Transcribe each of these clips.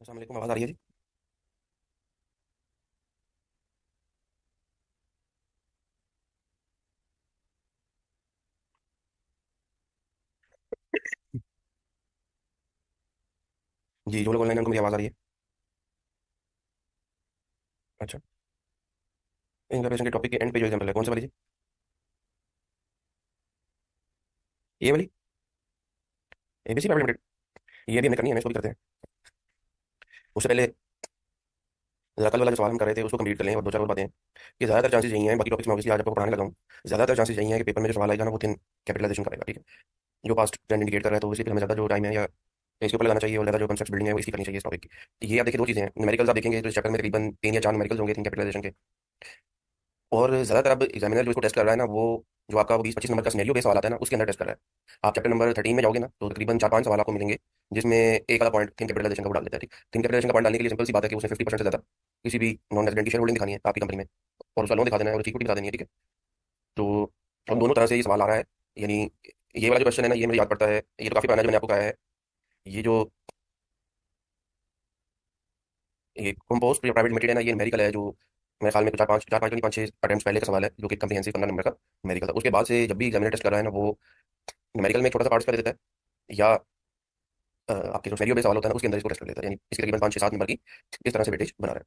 अस्सलाम वालेकुम, आवाज़ आ रही है जी? जी, जो लोग ऑनलाइन हैं उनको मेरी आवाज़ आ रही है। अच्छा। इंफॉर्मेशन के टॉपिक के एंड पे जो एग्जाम्पल है कौन सा वाली जी? ये वाली? ABC private limited? ये भी हमने करनी है, इसको भी करते हैं। उससे पहले जरा कल वाला जो सवाल हम कर रहे थे उसको कंप्लीट कर लें और दो चार और बातें हैं कि ज़्यादातर चांसेस यही हैं, बाकी टॉपिक्स में ऑब्वियसली आज आपको पढ़ाने लगा हूँ। ज़्यादातर चांसेस यही हैं कि पेपर में जो सवाल आएगा ना वो थिन कैपिटलाइजेशन करेगा, ठीक है? जो पास्ट ट्रेंड इंडिकेट कर रहा है, तो इसी पर हमें ज़्यादा जो टाइम है या इसके ऊपर लगाना चाहिए, और ज़्यादा जो कंसेप्ट बिल्डिंग है वो इसकी करनी चाहिए इस टॉपिक की। ये आप देखिए, दो चीज़ें हैं। न्यूमेरिकल्स आप देखेंगे तो इस चैप्टर में तकरीबन 3 या 4 न्यूमेरिकल्स होंगे थिन कैपिटलाइजेशन के। और ज़्यादातर अब एग्जामिनर जो इसको टेस्ट कर रहा है ना, वो जो आपका 20-25 नंबर का सिनेरियो बेस सवाल आता है ना, उसके अंदर टेस्ट कर रहा है। आप चैप्टर नंबर 13 में जाओगे ना, तो तकरीबन 4-5 सवाल आपको मिलेंगे जिसमें एक आधा पॉइंट थिंक कैपिटलाइजेशन का वो डाल देता है, ठीक। थिंक कैपिटलाइजेशन का पॉइंट डालने के लिए सिंपल सी बात है कि उसने 50% से ज़्यादा किसी भी नॉन रेजिडेंट की शेयर होल्डिंग दिखानी है आपकी कंपनी में, और उसका लोन दिखा देना है और उसकी इक्विटी बता देनी है, ठीक है। तो अब दोनों तरह से ये सवाल आ रहा है। यानी ये वाला जो क्वेश्चन है ना, ये मुझे याद पड़ता है, ये तो काफ़ी पुराना है, जो मैंने आपको कहा है। ये जो ये कंपोस्ट प्राइवेट लिमिटेड है ना, ये न्यूमेरिकल है, जो मेरे ख्याल में तो चार पाँच तो नहीं, 5-6 अटेम्प्ट पहले का सवाल है, जो कि कम्प्रीहेंसिव 15 नंबर का न्यूमेरिकल था। उसके बाद से जब भी एग्जामिनर टेस्ट कर रहा है ना, वो न्यूमेरिकल में एक छोटा सा पार्ट इसका दे देता है, या आपके जो वेरिएबल सवाल होता है ना उसके अंदर इसको टेस्ट कर लेता है। यानी इसके तकरीबन 5-6-7 नंबर की इस तरह से वेटेज बना रहा है।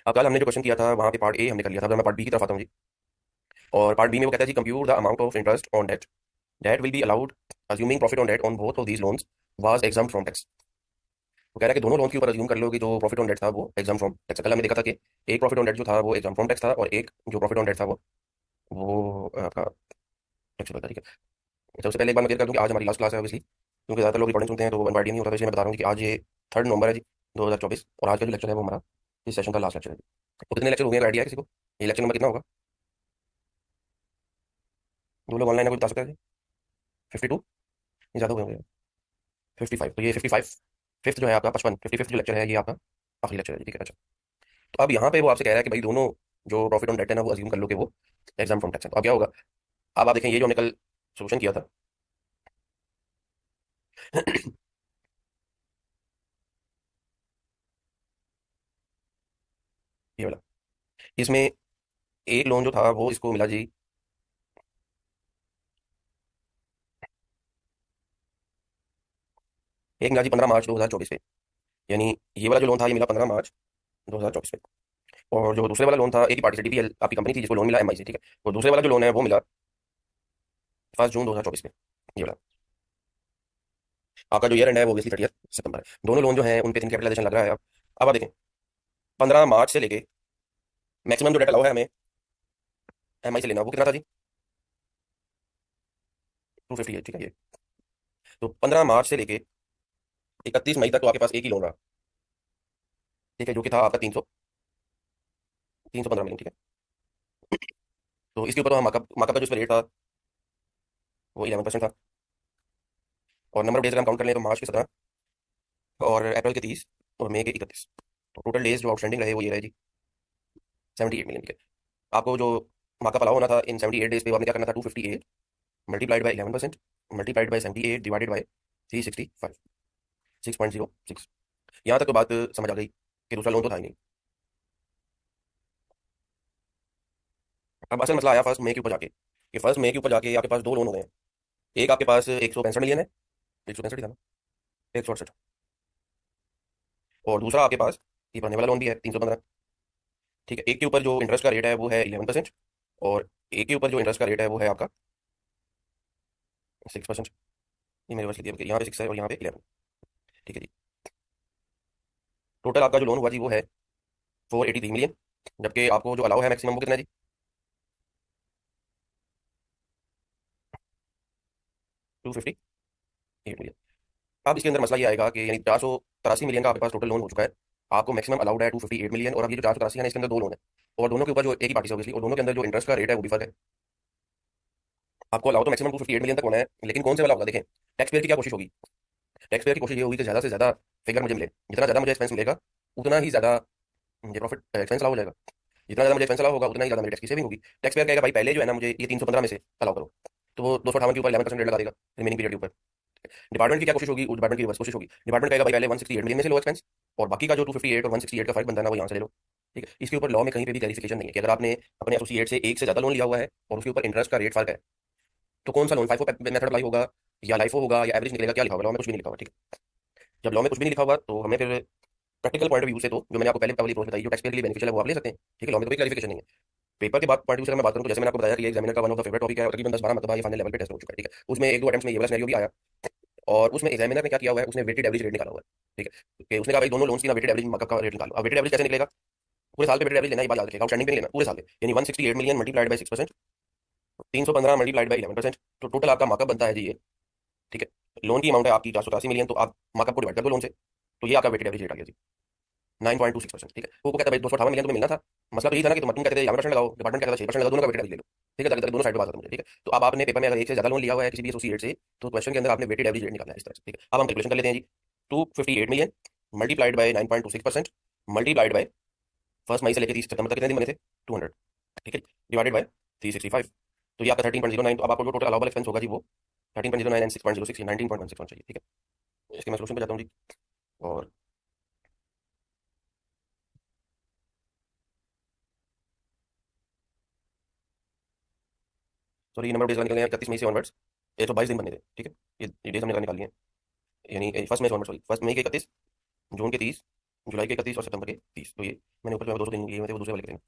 अब कल हमने जो क्वेश्चन किया था वहाँ पे पार्ट ए हमने कर लिया था। अब मैं पार्ट बी की तरफ आता हूँ जी। और पार्ट बी में वो कहता है जी, compute the amount of interest on debt that will be allowed assuming profit on debt on both of these loans was exempt from tax. वो कह रहा है कि दोनों लोन के ऊपर अज्यूम कर लो कि जो प्रॉफिट ऑन डेट था वो एग्जाम फ्रॉम टैक्स। कल हमने देखा था कि एक प्रॉफिट ऑन डेट जो था वो एग्जाम फ्रॉम टैक्स था, और एक जो प्रॉफिट ऑन डेट था वो आपका टैक्स था, ठीक है। अच्छा, उससे पहले एक बार मैं क्लियर कर दूं कि आज हमारी लास्ट क्लास है ऑब्वियसली, क्योंकि ज़्यादातर लोग रिकॉर्डिंग सुनते हैं तो वन बार नहीं होता, तो इसलिए मैं बता रहा हूँ कि आज ये 3 नवंबर है जी, 2024, और आज का जो लेक्चर है वो हमारा इस सेशन का लास्ट लेक्चर है जी। तो कितने लेक्चर हो गए, आइडिया है किसी को? ये लेक्चर नंबर कितना होगा? जो लोग ऑनलाइन है कोई बता सकता है जी? 52? ये ज़्यादा हो गए होंगे। 55? तो ये 55 फिफ्थ जो है आपका, 55 जो लेक्चर है ये आपका आखिरी लेक्चर है जी, ठीक है। अच्छा, तो अब यहाँ पे वो आपसे कह रहा है कि भाई दोनों जो प्रॉफिट ऑन डेट है ना वो अज्यूम कर लो कि वो एग्जाम फ्रॉम टैक्स है। तो अब क्या होगा? अब आप देखें, ये जो हमने कल सोल्यूशन किया था ये वाला, इसमें एक लोन जो था वो इसको मिला जी, एक मिला जी 15 मार्च 2024 पे। यानी ये वाला जो लोन था ये मिला 15 मार्च 2024 में। और जो दूसरे वाला लोन था, एक ही पार्टी से, डीपीएल आपकी कंपनी थी जिसको लोन मिला एमआई से, ठीक है। और दूसरे वाला जो लोन है वो मिला 1 जून 2024 में, ये वाला। आपका जो ईयर एंड है वो obviously 30 सितंबर है। दोनों लोन जो है उन पे थिन कैपिटलाइजेशन लग रहा है। अब आप देखें, 15 मार्च से लेके मैक्सिमम जो डेट अलाउ है हमें एमआई से लेना, वो कितना था जी? 258, ठीक है ये। तो 15 मार्च से लेके 31 मई तक तो आपके पास एक ही लोन रहा, ठीक है, जो कि था आपका 315 मिलियन, ठीक है। तो इसके ऊपर तो हम मार्कअप का जो रेट था वो 11% था। और नंबर ऑफ डेज अगर हम काउंट कर लें तो मार्च के 17 और अप्रैल के 30 और मई के 31, तो टोटल डेज जो आउटस्टैंडिंग रहे वो ये रहे जी, 78 मिलियन, ठीक है। आपको जो मार्कअप अलाउ होना था इन 78 डेज पे, वो आपने क्या करना था? 258 multiplied by 11% multiplied by 78 divided by 365, 6.06। यहाँ तक तो बात समझ आ गई कि दूसरा लोन तो था ही नहीं। अब असल मसला आया फर्स्ट मई के ऊपर जाके, कि फर्स्ट मई के ऊपर जाके आपके पास दो लोन हो गए हैं। एक आपके पास 165 मिलियन है, 165 ही था ना, 168। और दूसरा आपके पास ये भरने वाला लोन भी है 315, ठीक है। एक के ऊपर जो इंटरेस्ट का रेट है वो है 11%, और एक के ऊपर जो इंटरेस्ट का रेट है वो है आपका 6%। ये मेरे पास लिख दिया, यहाँ पे 6 है और यहाँ पे 11, ठीक है जी। टोटल आपका जो लोन हुआ जी वो है 483 मिलियन, जबकि आपको जो अलाउ है मैक्सिमम वो कितना है जी? 258 मिलियन। अब इसके अंदर मसला ये आएगा कि यानी 483 मिलियन का आपके पास टोटल लोन हो चुका है, आपको मैक्सिमम अलाउड है 258 मिलियन, और अब ये जो 483 है ना, इसके अंदर दो लोन है, और दोनों के ऊपर जो एक ही पार्टी से obviously, और दोनों के अंदर जो इंटरेस्ट का रेट है वो भी फर्क है। आपको अलाउ तो मैक्सिमम 258 मिलियन तक होना है, लेकिन कौन से वाला होगा? देखें, टैक्स पेयर की क्या कोशिश होगी? टैक्स पेयर की कोशिश ये होगी कि ज़्यादा से ज़्यादा फिगर मुझे मिले, जितना ज़्यादा मुझे एक्सपेंस मिलेगा उतना ही ज़्यादा मुझे प्रॉफिट एक्सपेंस अलाउ हो जाएगा। जितना ज़्यादा मुझे एक्सपेंस अलाउ होगा उतना ही ज़्यादा मेरी टैक्स की सेविंग होगी। टैक्स पेयर कहेगा भाई पहले जो है ना मुझे ये 315 में से अलाउ करो, तो वो 258 के ऊपर 11% रेट लगा देगा रिमेनिंग पीरियड के ऊपर। डिपार्टमेंट की क्या कोशिश होगी? डिपार्टमेंट की रिवर्स कोशिश होगी। डिपार्टमेंट कहेगा भाई पहले 168 मिलियन में से लो एक्सपेंस, और बाकी का जो 258 और 168 का फर्क बनता है ना, वो यहाँ से ले लो। ठीक है, इसके ऊपर लॉ में कहीं पे भी क्लैरिफिकेशन नहीं है कि अगर आपने अपने एसोसिएट से एक से ज्यादा लोन लिया हुआ है और उसके ऊपर इंटरेस्ट का रेट फर्क है, तो कौन सा लोन फाइफो मेथड अप्लाई होगा या लाइफो होगा या एवरेज निकलेगा, क्या लिखा होगा? लॉ में कुछ भी नहीं लिखा हुआ। ठीक है, जब लॉ में कुछ भी नहीं लिखा हुआ तो हमें फिर प्रैक्टिकल पॉइंट ऑफ व्यू से, तो जो मैंने आपको पहले वाली प्रोसेस बताई, जो टैक्स पेयर के लिए बेनिफिशियल है वो आप ले सकते हैं। ठीक है, लॉ में तो कोई क्लैरिफिकेशन नहीं है। पेपर के बाद पॉइंट ऑफ व्यू से मैं बात करूँ तो जैसे मैंने आपको बताया कि एग्जामिनर का one of the favourite topic है, और तकरीबन 10-12 मतलब ये फाइनल लेवल पे टेस्ट हो चुका है। ठीक है, उसमें एक दो अटेम्प्ट में ये वाला सिनेरियो भी आया, और उसमें एग्जामिनर ने क्या किया हुआ है, उसने वेटेड एवरेज रेट निकाला हुआ है। ठीक है, कि उसने कहा भाई दोनों लोन्स की ना वेटेड एवरेज मार्कअप का रेट निकालो। अब वेटेड एवरेज कैसे निकलेगा? पूरे साल पे वेटेड एवरेज लेना, ये बात याद रखिएगा, आउटस्टैंडिंग पे नहीं लेना, पूरे साल पे। यानी 168 million multiplied by 6%, 315 multiplied by 11%, तो टोटल आपका मार्कअप बनता है जी ये। ठीक है, लोन की अमाउंट है आपकी 483 मिलियन, तो आप मार्कअप को डिवाइड कर दो लोन से, तो ये आपका वेटेड एवरेज रेट आ गया जी, 9.26%। ठीक है, वो कहता है भाई 258 मिलियन तुम्हें मिलना था, मसला तो ये था ना कि तुम कहते थे 11% लगाओ, डिपार्टमेंट कहता था 6% लगाओ, दोनों का वेटेड एवरेज ले लो। ठीक है, ताकि दोनों साइड पे बात खत्म हो जाए। ठीक है, तो अब आपने पेपर में अगर एक से ज्यादा लोन लिया हुआ है किसी भी एसोसिएट से, तो क्वेश्चन के अंदर आपने वेटेड एवरेज रेट निकालना है इस तरह से। ठीक है, अब हम कैलकुलेशन कर लेते हैं जी। 258 million multiplied by 9.26% multiplied by first मई से लेकर 30 सितंबर तक कितने दिन बने थे? 200। ठीक है, डिवाइडेड बाय 365, तो ये आपका 13.09। तो अब आपको जो टोटल अलाउबल एक्सपेंस होगा जी वो 13.09 एंड 6.06, 19.16 होना चाहिए। ठीक है, इसके मैं सोल्यूशन पे जाता हूँ जी। और सॉरी, ये नंबर डेज निकलने हैं 31 मई से ऑनवर्ड्स, 122 दिन बने थे। ठीक है, ये डेज हमने निकाल लिए हैं, यानी फर्स्ट मई से ऑनवर्ड, सॉरी फर्स्ट मई के 31, जून के 30, जुलाई के 31 और सितंबर के 30। तो ये मैंने ऊपर जो 200 दिन लिए हुए थे वो दूसरे वाले के थे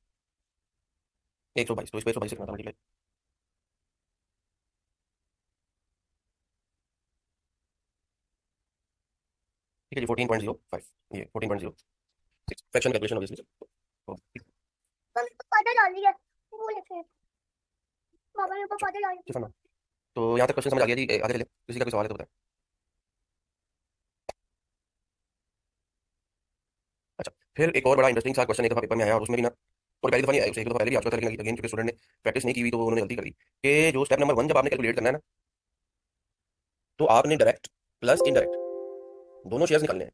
122, तो इस पर 122 से करना था मल्टीप्लाई। ठीक है जी, 14.05, ये 14.06 फ्रैक्शन कैलकुलेशन ऑब्वियसली। पौधे डाल दिया वो लेके पापा ने ऊपर पौधे डाल दिए। तो यहाँ तक क्वेश्चन समझ आ गया जी, आगे चले, किसी का कोई सवाल है तो बताएं। अच्छा, फिर एक और बड़ा इंटरेस्टिंग सा क्वेश्चन एक दफा पेपर में आया, और उसमें भी ना, और पहली दफा नहीं आया, उसे एक दफा पहले भी आ चुका था, लेकिन अगेन क्योंकि स्टूडेंट ने प्रैक्टिस नहीं की हुई तो उन्होंने गलती कर दी कि जो स्टेप नंबर 1 जब आपने कैलकुलेट करना है ना, तो आपने डायरेक्ट प्लस इनडायरेक्ट दोनों शेयर्स निकालने हैं।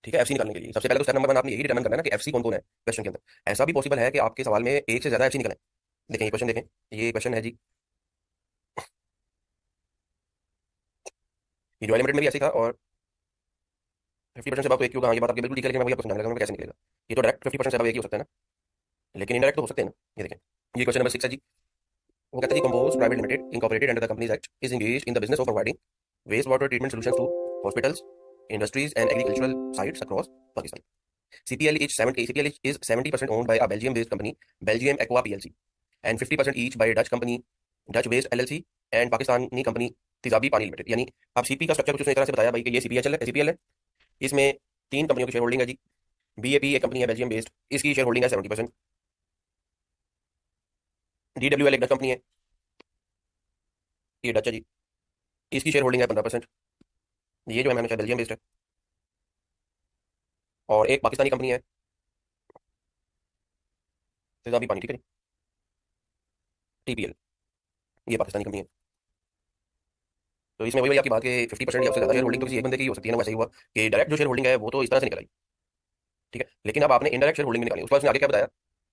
ठीक है, एफसी निकालने के लिए सबसे पहले तो स्टेप नंबर 1 आपने यही डिटरमाइन करना है ना कि एफसी कौन कौन है क्वेश्चन के अंदर। ऐसा भी पॉसिबल है कि आपके सवाल में एक से ज्यादा एफसी निकले। देखें ये क्वेश्चन, देखें ये क्वेश्चन है जी, ये जो एलिमेंट में भी ऐसे ही था, और 50% से बात तो एक ही होगा। हाँ, ये बात आपकी बिल्कुल ठीक है, लेकिन मैं वही आपको समझाने लगा कैसे निकलेगा। ये तो डायरेक्ट 50% से बात एक ही हो सकता है ना, लेकिन इनडायरेक्ट तो हो सकते हैं ना। ये देखें, ये क्वेश्चन नंबर 6 है जी। वो कहता है जी, Compose private limited incorporated under the companies act is engaged in the business of providing waste water treatment solutions to hospitals, industries and agricultural sites across Pakistan. CPL is 70% owned by a Belgium-based company, Belgium Aqua PLC, and 50% each by a Dutch company, Dutch-based LLC, and Pakistani company तिजाबी पानी limited. यानी आप CP का structure कुछ इस तरह से बताया भाई कि ये सीपीएचएल है, सीपीएल है, इसमें तीन कंपनियों की शेयर होल्डिंग है जी। बीएपी एक कंपनी है बेल्जियम बेस्ड, इसकी शेयर होल्डिंग है 70%। डीडब्ल्यूएल एक डच कंपनी है, ये डच है जी, इसकी शेयर होल्डिंग है 15%। ये जो है मैंने बेल्जियम बेस्ड है। और एक पाकिस्तानी कंपनी है तेजाबी पानी, ठीक है जी, टीपीएल, ये पाकिस्तानी कंपनी है। तो इसमें वही वाली आपकी बात कि 50% या उससे ज्यादा शेयर होल्डिंग तो किसी एक बंदे की हो सकती है ना, वैसे ही हुआ कि डायरेक्ट जो शेयर होल्डिंग है वो तो इस तरह से निकल आई। ठीक है, लेकिन अब आपने इनडायरेक्ट शेयर होल्डिंग निकाली, उसके बाद उसने आगे क्या बताया,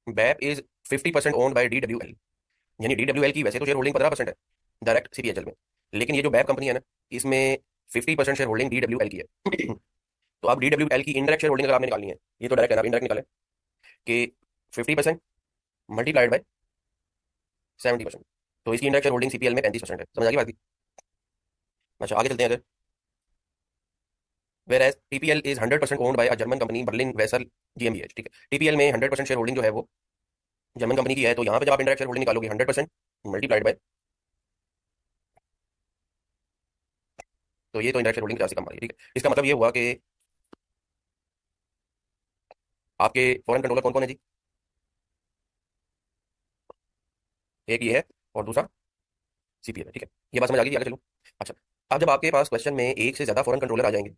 बैप इज 50% ओन्ड बाय डीडब्ल्यूएल। यानी डीडब्ल्यूएल की वैसे तो शेयर होल्डिंग 15% है डायरेक्ट सीपीएचएल में, लेकिन ये जो बैप कंपनी है ना, इसमें 50% शेयर होल्डिंग डीडब्ल्यूएल की है। तो अब डीडब्ल्यूएल की इनडायरेक्ट शेयर होल्डिंग अगर आपने निकालनी है, ये तो डायरेक्ट है ना, आप इनडायरेक्ट निकालें कि 50% मल्टीप्लाइड बाय 70%, तो इसकी इंडेक्स होल्डिंग सीपीएल में 35% है। समझ आ गई बात की? अच्छा, आगे चलते हैं अगर। Whereas TPL is 100% owned by a German company Berlin Vessel जीएमबीएच। ठीक है, टीपीएल में 100% शेयर होल्डिंग जो है वो जर्मन कंपनी की है, तो यहाँ पे जब आप इंडायरेक्ट शेयर होल्डिंग निकालोगे 100% मल्टीप्लाइड बाय, तो ये तो इंडायरेक्ट शेयर होल्डिंग 50 से कम आ रही है। ठीक है, इसका मतलब ये हुआ कि आपके फॉरेन कंट्रोलर कौन कौन है जी? एक ये है और दूसरा सीपीएल है। ठीक है, ये बात समझ आ गई, आगे चलो। अच्छा, अब जब आपके पास क्वेश्चन में एक से ज्यादा फॉरेन कंट्रोलर आ जाएंगे,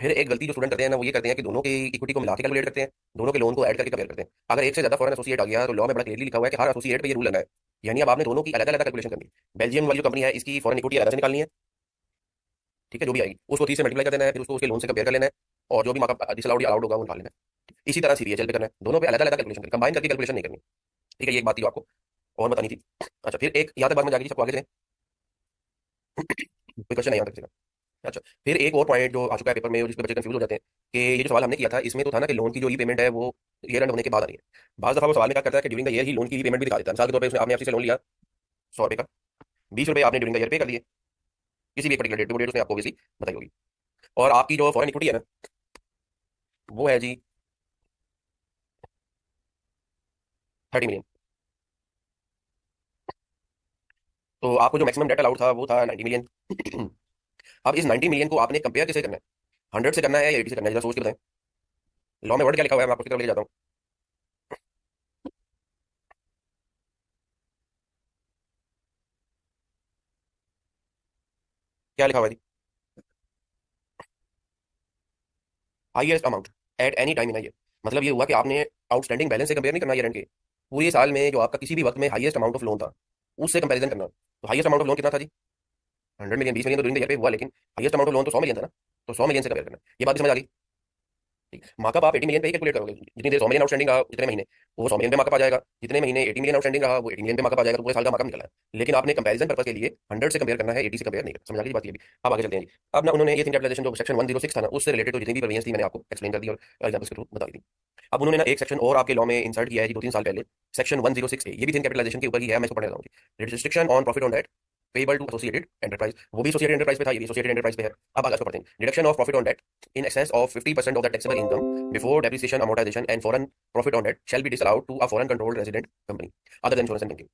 फिर एक गलती जो स्टूडेंट करते हैं ना, वो ये करते हैं कि दोनों की इक्विटी को मिला के कैलकुलेट करते हैं, दोनों के लोन को ऐड करके कंपेयर करते हैं। अगर एक से ज्यादा फॉरेन एसोसिएट आ गया तो लॉ में बड़ा क्लियरली लिखा हुआ है कि हर एसोसिएट पे ये रूल लगा है। यानी अब आपने दोनों की अलग अलग कैलकुलेशन करनी है। बेल्जियम वाली जो कंपनी है इसकी फॉरेन इक्विटी अलग से निकालनी है। ठीक है, जो भी आएगी उसको 30 से मल्टीप्लाई कर देना है, फिर उसको उसके लोन से कंपेयर कर लेना है, और जो भी मार्कअप डिसअलाउड या अलाउड होगा वो निकाल लेना है। इसी तरह सीपीएचएल पे करना है, दोनों पे अलग अलग कैलकुलेशन करनी, कंबाइन करके कैलकुलेशन नहीं करनी। ठीक है, ये एक बात थी जो आपको और बतानी थी। अच्छा, फिर एक यहाँ तक बात में जाएगी, सबको आगे चलें। कोई क्वेश्चन है यहाँ तक? अच्छा, फिर एक और पॉइंट जो आ चुका है पेपर में, जिसपे बच्चे कंफ्यूज हो जाते हैं कि ये जो सवाल हमने किया था इसमें तो था ना कि लोन की जो ई पेमेंट है वो ईयर एंड होने के बाद आ रही है। बाज दफा वो सवाल में क्या करता है कि during the year he loan की ई पेमेंट भी दिखा देता है। मिसाल के तौर पर उसने आपने आपसे लोन लिया 100 रुपये का, 20 रुपये आपने ड्यूरिंग द ईयर पे कर दिए, किसी भी एक पर्टिकुलर डेट टू डेट उसने आपको obviously बताई होगी। और आपकी जो फॉरेन इक्विटी है ना, वो है जी 30 मिलियन। तो आपको जो मैक्सिमम डेट अलाउड था वो था 90 मिलियन। अब इस 90 मिलियन को आपने कंपेयर किसे करना है, 100 से करना है या 80 से करना है, जरा सोच के बताएं। लॉ में वर्ड क्या लिखा हुआ है, मैं आपको उसकी तरफ ले जाता हूँ। क्या लिखा हुआ है जी? Highest amount at any time in year. मतलब ये हुआ कि आपने आउटस्टैंडिंग बैलेंस से कंपेयर नहीं करना ईयर एंड के, पूरे साल में जो आपका किसी भी वक्त में हाईएस्ट अमाउंट ऑफ लोन था उससे कंपैरिजन करना। तो हाईएस्ट अमाउंट ऑफ लोन कितना था जी? 100 मिलियन। 20 मिलियन तो ड्यूरिंग द ईयर पे हुआ, लेकिन हाईएस्ट अमाउंट ऑफ लोन तो 100 मिलियन था ना। तो 100 मिलियन से कंपेयर करना, ये बात भी समझ आ गई। ठीक, मार्कअप आप 80 मिलियन पे ही कैलकुलेट करोगे। जितनी देर 100 मिलियन आउटस्टैंडिंग रहा जितने महीने, वो 100 मिलियन पे मार्कअप आ जाएगा। जितने महीने 80 मिलियन आउटस्टैंडिंग रहा वो 80 मिलियन पे मार्कअप आ जाएगा। तो पूरे साल का मार्कअप निकला है। लेकिन आपने कंपैरिजन पर्पस के लिए 100 से कंपेयर करना है, 80 से कंपेयर नहीं करना। समझ आ गई बात ये भी। अब आगे चलते हैं जी। अब ना उन्होंने ये थिंग कैपिटलाइजेशन जो सेक्शन 106 था ना, उससे रिलेटेड तो जितनी भी प्रोविजंस थी मैंने आपको एक्सप्लेन कर दी और एग्जांपल्स के थ्रू बता दी थी। अब उन्होंने ना एक सेक्शन और आपके लॉ में इंसर्ट किया है जी 2-3 साल पहले, सेक्शन 106 ए। ये भी थिंग कैपिटलाइजेशन के ऊपर ही है, मैं इसको पढ़ने रहा हूँ। Restriction on profit on debt payable to associated enterprise. वो भी एसोसिएटेड एंटरप्राइज पे था, ये भी एसोसिएटेड एंटरप्राइज पे है। अब आगे इसको पढ़ते हैं। Deduction of profit on debt in excess of 50% of the taxable income before depreciation, amortization, and foreign profit on debt shall be disallowed to a foreign controlled resident company other than insurance and banking.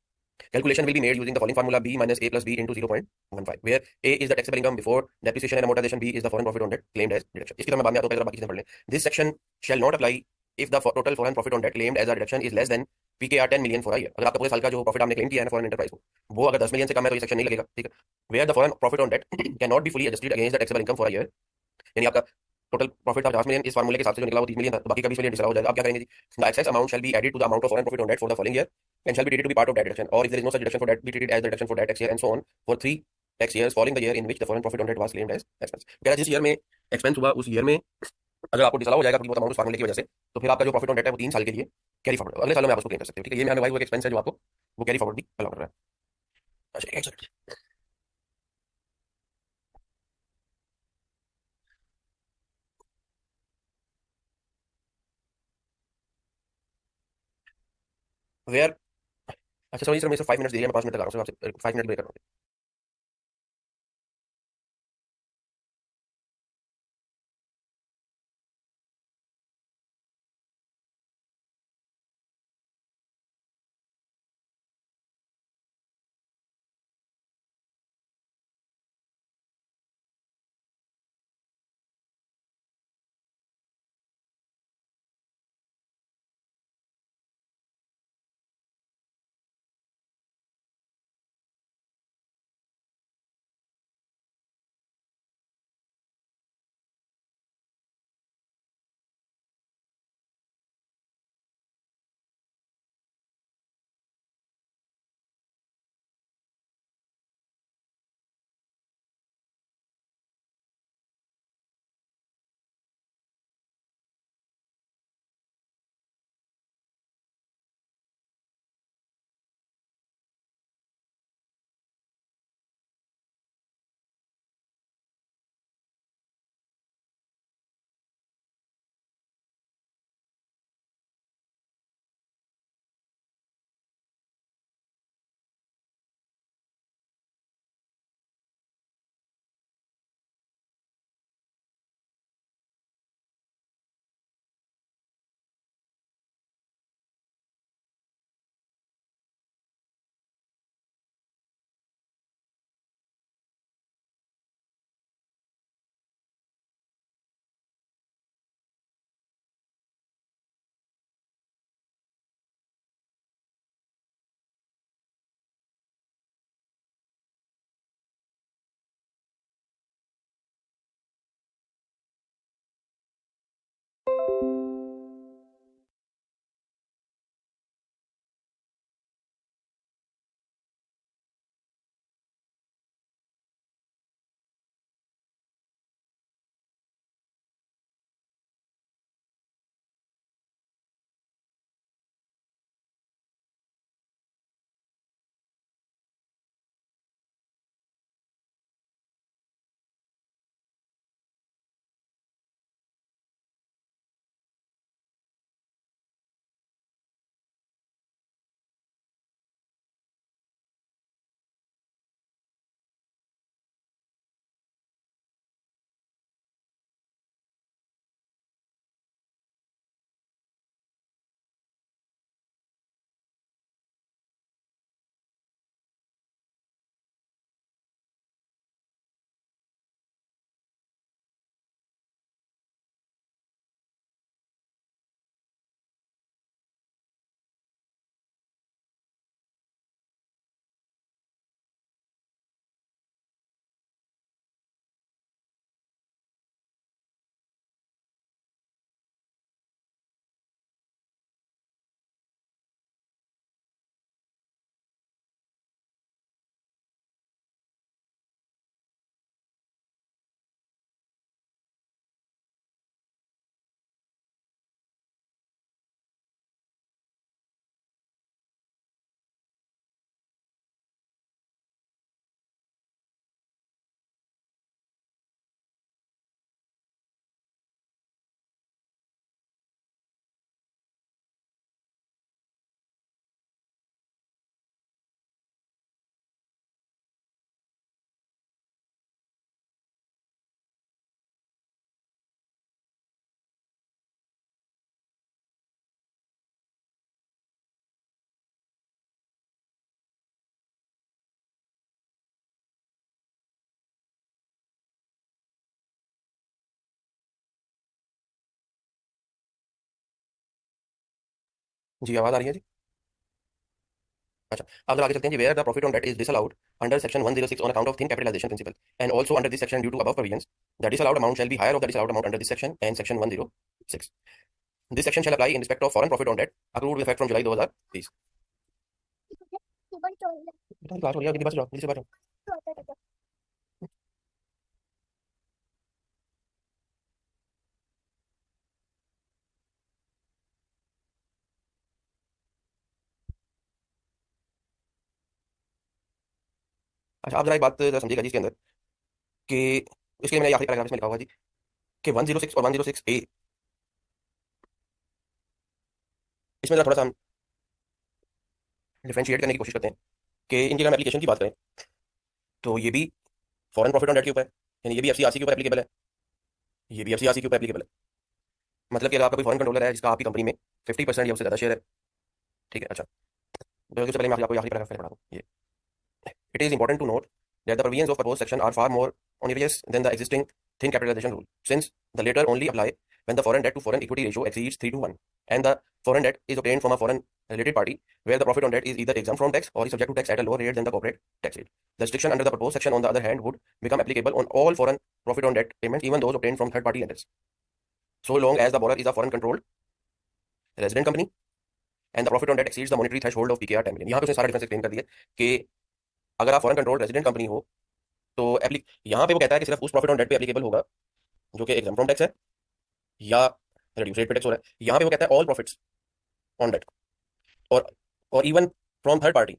Calculation will be made using the following formula: b minus a plus b into 0.15, where a is the taxable income before depreciation and amortization, b is the foreign profit on debt claimed as deduction. इसकी तरह मैं बाद में आता हूँ, पहले बाकी चीजें पढ़ लें। This section shall not apply if the total foreign profit on debt claimed as a deduction is less than PKR 10 million for a year। अगर आपका पूरे साल का जो प्रॉफिट आपने क्लेम किया है ना फॉरेन एंटरप्राइज को, वो अगर 10 मिलियन से कम है तो ये सेक्शन नहीं लगेगा। ठीक है। Where the foreign profit on debt cannot be fully adjusted against the taxable income for a year, यानी आपका टोटल प्रॉफिट था 50 मिलियन, इस फार्मूले के हिसाब से जो निकला वो 30 मिलियन था, तो बाकी का 20 मिलियन डिसअलाउ हो जाएगा। अब क्या करेंगे जी? The excess amount shall be added to the amount of foreign profit on debt for the following year and shall be treated to be part of debt deduction, और if there is no such deduction for debt be treated as the deduction for debt tax year and so on for 3 tax years following the year in which the foreign profit on debt was claimed as expense. कह रहा है जिस year में expense हुआ उस year में अगर आपको डिसअलाउ हो जाएगा क्योंकि वो अमाउंट उस फार्मूले की वजह से, तो फिर आपका जो प्रॉफिट ऑन डेट है वो 3 साल के लिए कैरी फॉरवर्ड, अगले सालों में आप उसको क्लेम कर सकते हो। ठीक है, ये मैंने भाई वो एक्सपेंस है जो आपको वो कैरी फॉरवर्ड भी अलाउ कर रहा है। अच्छा, एक सेकंड। वेयर, अच्छा सॉरी सर, मैं सिर्फ 5 मिनट्स दीजिए, मैं 5 मिनट तक आ रहा हूँ सर, आपसे 5 मिनट ब्रेक कर रहा हूँ। जी आवाज आ रही है जी। अच्छा, अब जरा आगे चलते हैं जी। Where the profit on debt is disallowed under section 106 on account of thin capitalisation principle and also under this section due to above provisions, the disallowed amount shall be higher of the disallowed amount under this section and section 106। This section shall apply in respect of foreign profit on debt accrued with effect from July 2020। ऊपर चोर है। Class हो रही है, जल्दी बस जाओ, जल्दी से बैठो। तो अच्छा, आप जरा एक बात जरा समझिएगा जी इसके अंदर कि इसके लिए मैंने आखिरी पैराग्राफ इसमें लिखा हुआ जी कि 106 और 106 ए, इसमें जरा थोड़ा सा हम डिफरेंशिएट करने की कोशिश करते हैं कि इनकी अगर हम एप्लीकेशन की बात करें तो ये भी फॉरेन प्रॉफिट ऑन डेट के ऊपर है, यानी ये भी एफसीआरसी के ऊपर एप्लीकेबल है, ये भी एफसीआरसी के ऊपर एप्लीकेबल है। मतलब कि अगर आपका कोई फॉरेन कंट्रोलर है जिसका आपकी कंपनी में 50% या उससे ज़्यादा शेयर है, ठीक है। अच्छा, तो सबसे पहले मैं आपको आखिरी पैराग्राफ पढ़ा दूँ ये। It is important to note that the provisions of proposed section are far more onerous than the existing thin capitalization rule, since the latter only apply when the foreign debt to foreign equity ratio exceeds 3 to 1, and the foreign debt is obtained from a foreign related party, where the profit on debt is either exempt from tax or is subject to tax at a lower rate than the corporate tax rate. The restriction under the proposed section, on the other hand, would become applicable on all foreign profit on debt payments, even those obtained from third party lenders, so long as the borrower is a foreign controlled resident company and the profit on debt exceeds the monetary threshold of PKR 10 million। यहाँ पे उसने सारा difference explain कर दिया कि अगर आप foreign control resident company हो तो एप्ली यहाँ पे वो कहता है कि सिर्फ उस प्रॉफिट ऑन डेट पे एप्लीकेबल होगा जो कि एग्जाम फ्रॉम टैक्स है या रिड्यूस रेट पे टैक्स हो रहा है। यहाँ पे वो कहता है ऑल प्रॉफिट्स ऑन डेट, और और इवन फ्रॉम थर्ड पार्टी।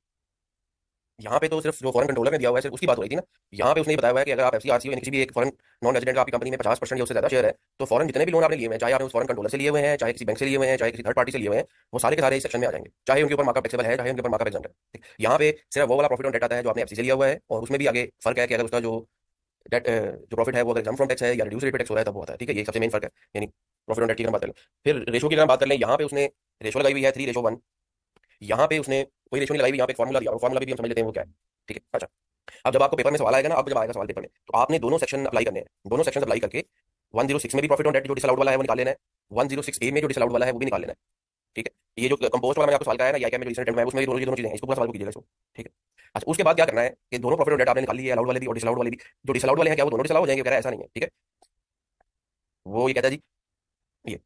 यहाँ पे तो सिर्फ जो फॉरेन कंट्रोलर ने दिया हुआ है सिर्फ उसकी बात हो रही थी ना। यहाँ पे उसने बताया हुआ है कि अगर आप एफसीआरसी यानी किसी भी एक फॉरेन नॉन रेजिडेंट का आपकी कंपनी में 50% या उससे ज्यादा शेयर है, तो फॉरेन जितने भी लोन आपने लिए हुए हैं, चाहे आपने उस फॉरेन कंट्रोलर से लिए हुए हैं, चाहे किसी बैंक से लिए हुए हैं, चाहे किसी थर्ड पार्टी से लिए हुए हैं, वो सारे के सारे इस सेक्शन में आ जाएंगे, चाहे उनके ऊपर मार्कअप टैक्सेबल है, चाहे उनके ऊपर मार्कअप एग्जाम्प्ट है। ठीक? यहाँ पे सिर्फ वो वाला प्रॉफिट ऑन डेट आता है जो आपने एफसी से लिया हुआ है, और उसमें भी आगे फर्क है कि अगर उसका डेट जो प्रॉफिट है वो अगर एग्जाम फ्रॉम टैक्स है या रिड्यूस रेट पे टैक्स हो रहा है तब वो आता है। ठीक है, ये सबसे मेन फर्क है। यानी प्रॉफिट ऑन डेट की अगर हम बात करें, फिर रेशो की अगर हम बात कर लें, यहाँ पे उसने रेशो लगाई हुई है 3:1। यहाँ पे उसने कोई रेशो नहीं लगाई हुई, यहाँ पे फॉर्मूला दिया, और फॉर्मूला भी हम समझ लेते हैं वो क्या है। ठीक है। अच्छा, अब जब आपको पेपर में सवाल आएगा ना, अब जब आएगा सवाल पेपर में, तो आपने दोनों सेक्शन अप्लाई करने हैं। दोनों सेक्शन अप्लाई करके 106 में भी प्रॉफिट ऑन डेट जो डिसअलाउड वाला है वो निकाल लेना है, 106 ए में जो डिसअलाउड वाला है वो भी निकाल लेना है। ठीक है, ये जो कंपोस्ट वाला मैंने आपको सवाल कराया ना, या क्या में जो रिसेंट में, उसमें ये दोनों चीजें हैं, इसको पूरा सवाल को कीजिएगा इसको। ठीक है। अच्छा, उसके बाद क्या करना है कि दोनों प्रॉफिट ऑन डेट आपने निकाल लिए, अलाउड वाले भी और डिसअलाउड वाले भी। जो डिसअलाउड वाले हैं क्या वो दोनों डिसअलाउ हो जाएंगे? कह रहा है ऐसा नहीं है। ठीक है, वो ये कहता है जी, ये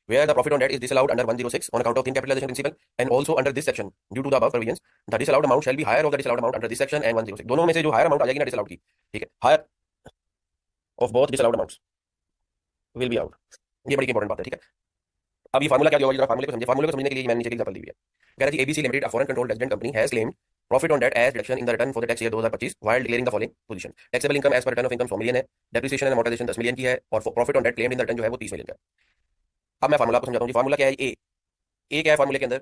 where the profit on debt is disallowed under 106 on account of thin capitalization principle and also under this section due to the above provisions, the disallowed amount shall be higher of the disallowed amount under this section and 106। दोनों में से जो higher amount आ जाएगी ना disallowed की, ठीक है, higher of both disallowed amounts will be out। ये बड़ी इंपॉर्टेंट बात है। ठीक है, अब ये फार्मूला क्या दिया होगा जरा फार्मूले को समझिए। फार्मूले को समझने के लिए मैंने नीचे एग्जांपल दी हुई है। कह रहा है ABC limited a foreign control resident company has claimed profit on debt as deduction in the return for the tax year 2025 while declaring the following position. Taxable income as per return of income 100 million है, depreciation and amortization 10 million की है, और profit on debt claimed in the return जो है वो 30 million का है। अब मैं फार्मूला आपको समझाता हूँ जी। फार्मूला क्या है? ए क्या है फार्मूले के अंदर?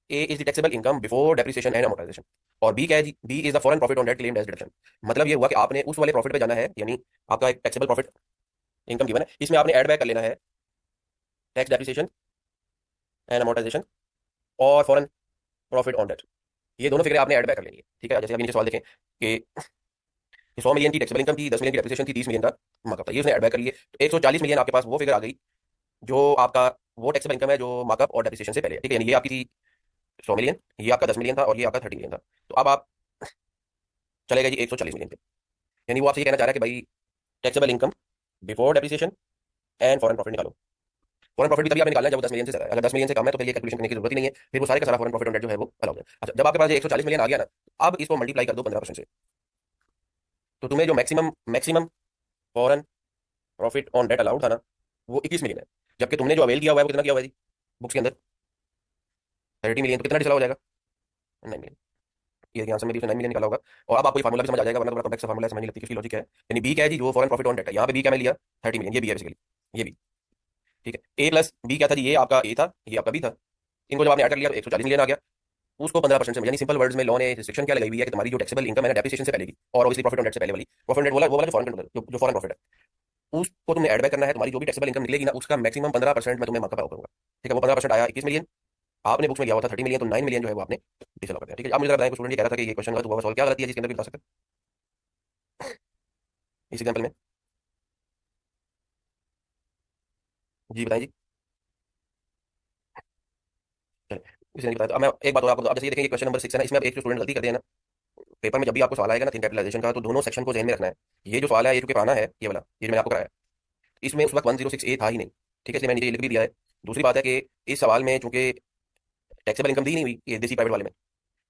A is the taxable income before depreciation and amortisation, और बी क्या है जी? B is the foreign profit on debt claimed as deduction. मतलब ये हुआ कि आपने उस वाले प्रॉफिट पे जाना है, यानी आपका एक टैक्सेबल प्रॉफिट इनकम गिवन है, इसमें आपने ऐड बैक कर लेना है टैक्स डेप्रिसिएशन एंड अमोर्टाइजेशन और फॉरेन प्रॉफिट ऑन डेट। ये दोनों फिगर आपने ऐड बैक कर लेनी है। ठीक है, जैसे अभी नीचे सवाल देखें कि 100 मिलियन की टैक्सेबल इनकम थी, 10 मिलियन की डेप्रिसिएशन थी, 30 मिलियन का मार्कअप था, ये उसने ऐड बैक कर लिए, तो 140 मिलियन आपके पास वो फिगर आ गई जो आपका वो टैक्सेबल इनकम है जो मार्कअप और डेप्रिसिएशन से पहले है। ठीक है, यानी ये आपकी थी 100 मिलियन, ये आपका 10 मिलियन था, और ये आपका 30 मिलियन था। तो अब आप चलेगा जी 140 मिलियन पे। यानी वो आपसे ये कहना चाह रहा है कि भाई taxable income before depreciation and foreign profit निकालो। फॉरेन प्रॉफिट भी तभी आप निकालना है जब 10 मिलियन से ज्यादा है। अगर 10 मिलियन से कम है तो फिर ये कैलकुलेशन करने की जरूरत ही नहीं है, फिर वो सारे का सारा फॉरेन प्रॉफिट ऑन डेट जो है वो अलाउड है। अच्छा, जब आपके पास ये 140 मिलियन आ गया ना, अब इसको मल्टीप्लाई कर दो 15% से, तो तुम्हें जो maximum maximum foreign profit on debt allowed था ना, वो 21 मिलियन है। जबकि तुमने जो अवेल किया हुआ है वो कितना किया हुआ है जी बुक्स के अंदर? 30 मिलियन। तो कितना डिसअलाउ हो जाएगा? 9 मिलियन। ये यहाँ से मेरी 9 मिलियन निकाला होगा। और अब आपको ये फार्मूला भी समझ आ जाएगा, वरना तो बड़ा कॉम्प्लेक्स फार्मूला है, समझ नहीं लगती कि इसकी लॉजिक क्या है। यानी बी क्या है जी? जो फॉरेन प्रॉफिट ऑन डेट है, यहाँ पे बी क्या मैं लिया? 30 मिलियन, ये बी है बेसिकली, ये बी। ठीक है, ए प्लस बी क्या था जी? ये आपका ए था, ये आपका बी था। इनको जब आपने ऐड कर लिया तो 140 मिलियन आ गया। उसको 15% से, यानी सिंपल वर्ड्स में लॉ ने रिस्ट्रिक्शन क्या लगाई हुई है कि तुम्हारी जो टैक्सेबल इनकम है ना डेप्रिसिएशन से पहले की, और ऑब्वियसली प्रॉफिट ऑन डेट से पहले वाली, प्रॉफिट ऑन डेट वो वाला जो फॉरेन जो फॉरेन प्रॉफिट है, उसको तुमने ऐड बैक करना है। तुम्हारी जो भी टैक्सेबल इनकम निकलेगी ना, उसका मैक्सिमम 15% मैं तुम्हें मार्कअप करूंगा। ठीक है, वो 15% आया 21 मिलियन, आपने बुक्स में लिया हुआ था 30 मिलियन, तो 9 मिलियन जो है वो आपने डिसअलाउ कर दिया। ठीक है, आप मुझे जरा बताएं, स्टूडेंट ये कह रहा था कि ये क्वेश्चन गलत हुआ, सॉल्व क्या गलती है जिसके अंदर भी बता सकते हैं इस एग्जाम्पल में? जी बताएं जी। किसी ने नहीं बताया। अब मैं एक बात और आपको, अब जैसे ये देखिए क्वेश्चन नंबर 6 है ना, इसमें अब एक जो स्टूडेंट गलती कर दिया ना, पेपर में जब भी आपको सवाल आएगा ना थिंक कैपिटलाइजेशन का, तो दोनों सेक्शन को ध्यान में रखना है। ये जो सवाल है, ये जो पुराना है, ये वाला, ये जो मैंने आपको कराया, इसमें उस वक्त 106A था ही नहीं। ठीक है, इसलिए मैंने नीचे लिख भी दिया है। दूसरी बात है कि इस सवाल में चूंकि टैक्सेबल इनकम दी नहीं हुई, ये देसी प्राइवेट वाले में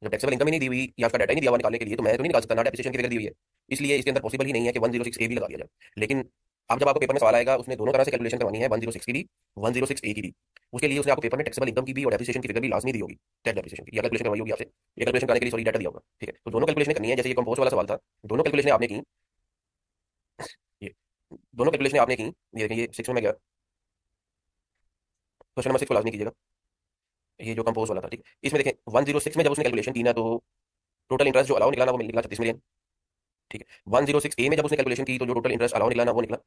जब टैक्सेबल इनकम ही नहीं दी हुई या उसका डाटा ही नहीं दिया हुआ निकालने के लिए, तो मैं तो नहीं निकाल सकता ना, डेप्रिसिएशन की फिगर दी हुई है। इसलिए इसके अंदर पॉसिबल ही नहीं है कि 106A भी लगा दिया जाए। लेकिन अब जब आपको पेपर में सवाल आएगा, उसने दोनों तरह से कैलकुलेशन करवानी है, 106 की भी, 106A की भी। उसके लिए उसने आपको पेपर में टैक्सेबल इनकम की भी और डेप्रिसिएशन की फिगर भी लाजमी दी होगी, टैक्स डेप्रिसिएशन की, या कैलकुलेशन करवाई होगी आपसे, ये कैलकुलेशन करने के लिए सॉरी डाटा दिया होगा। ठीक है, तो दोनों कैलकुलेशन करनी है। जैसे ये कंपोस्ट वाला सवाल था, दोनों कैलकुलेशन आपने की, ये दोनों कैलकुलेशन आपने की, ये देखिए, ये 6 में गया, क्वेश्चन नंबर 6 को लाजमी कीजिएगा। ये जो कंपोज वाला था, ठीक, इसमें देखें 106 में जब उसने कैलकुलेशन की ना, तो टोटल इंटरेस्ट जो अलाउ निकला ना, वो निकला 36 मिलियन। ठीक है, 106A में जब उसने कैलकुलेशन की, तो जो टोटल इंटरेस्ट अलाउ निकला ना, वो निकला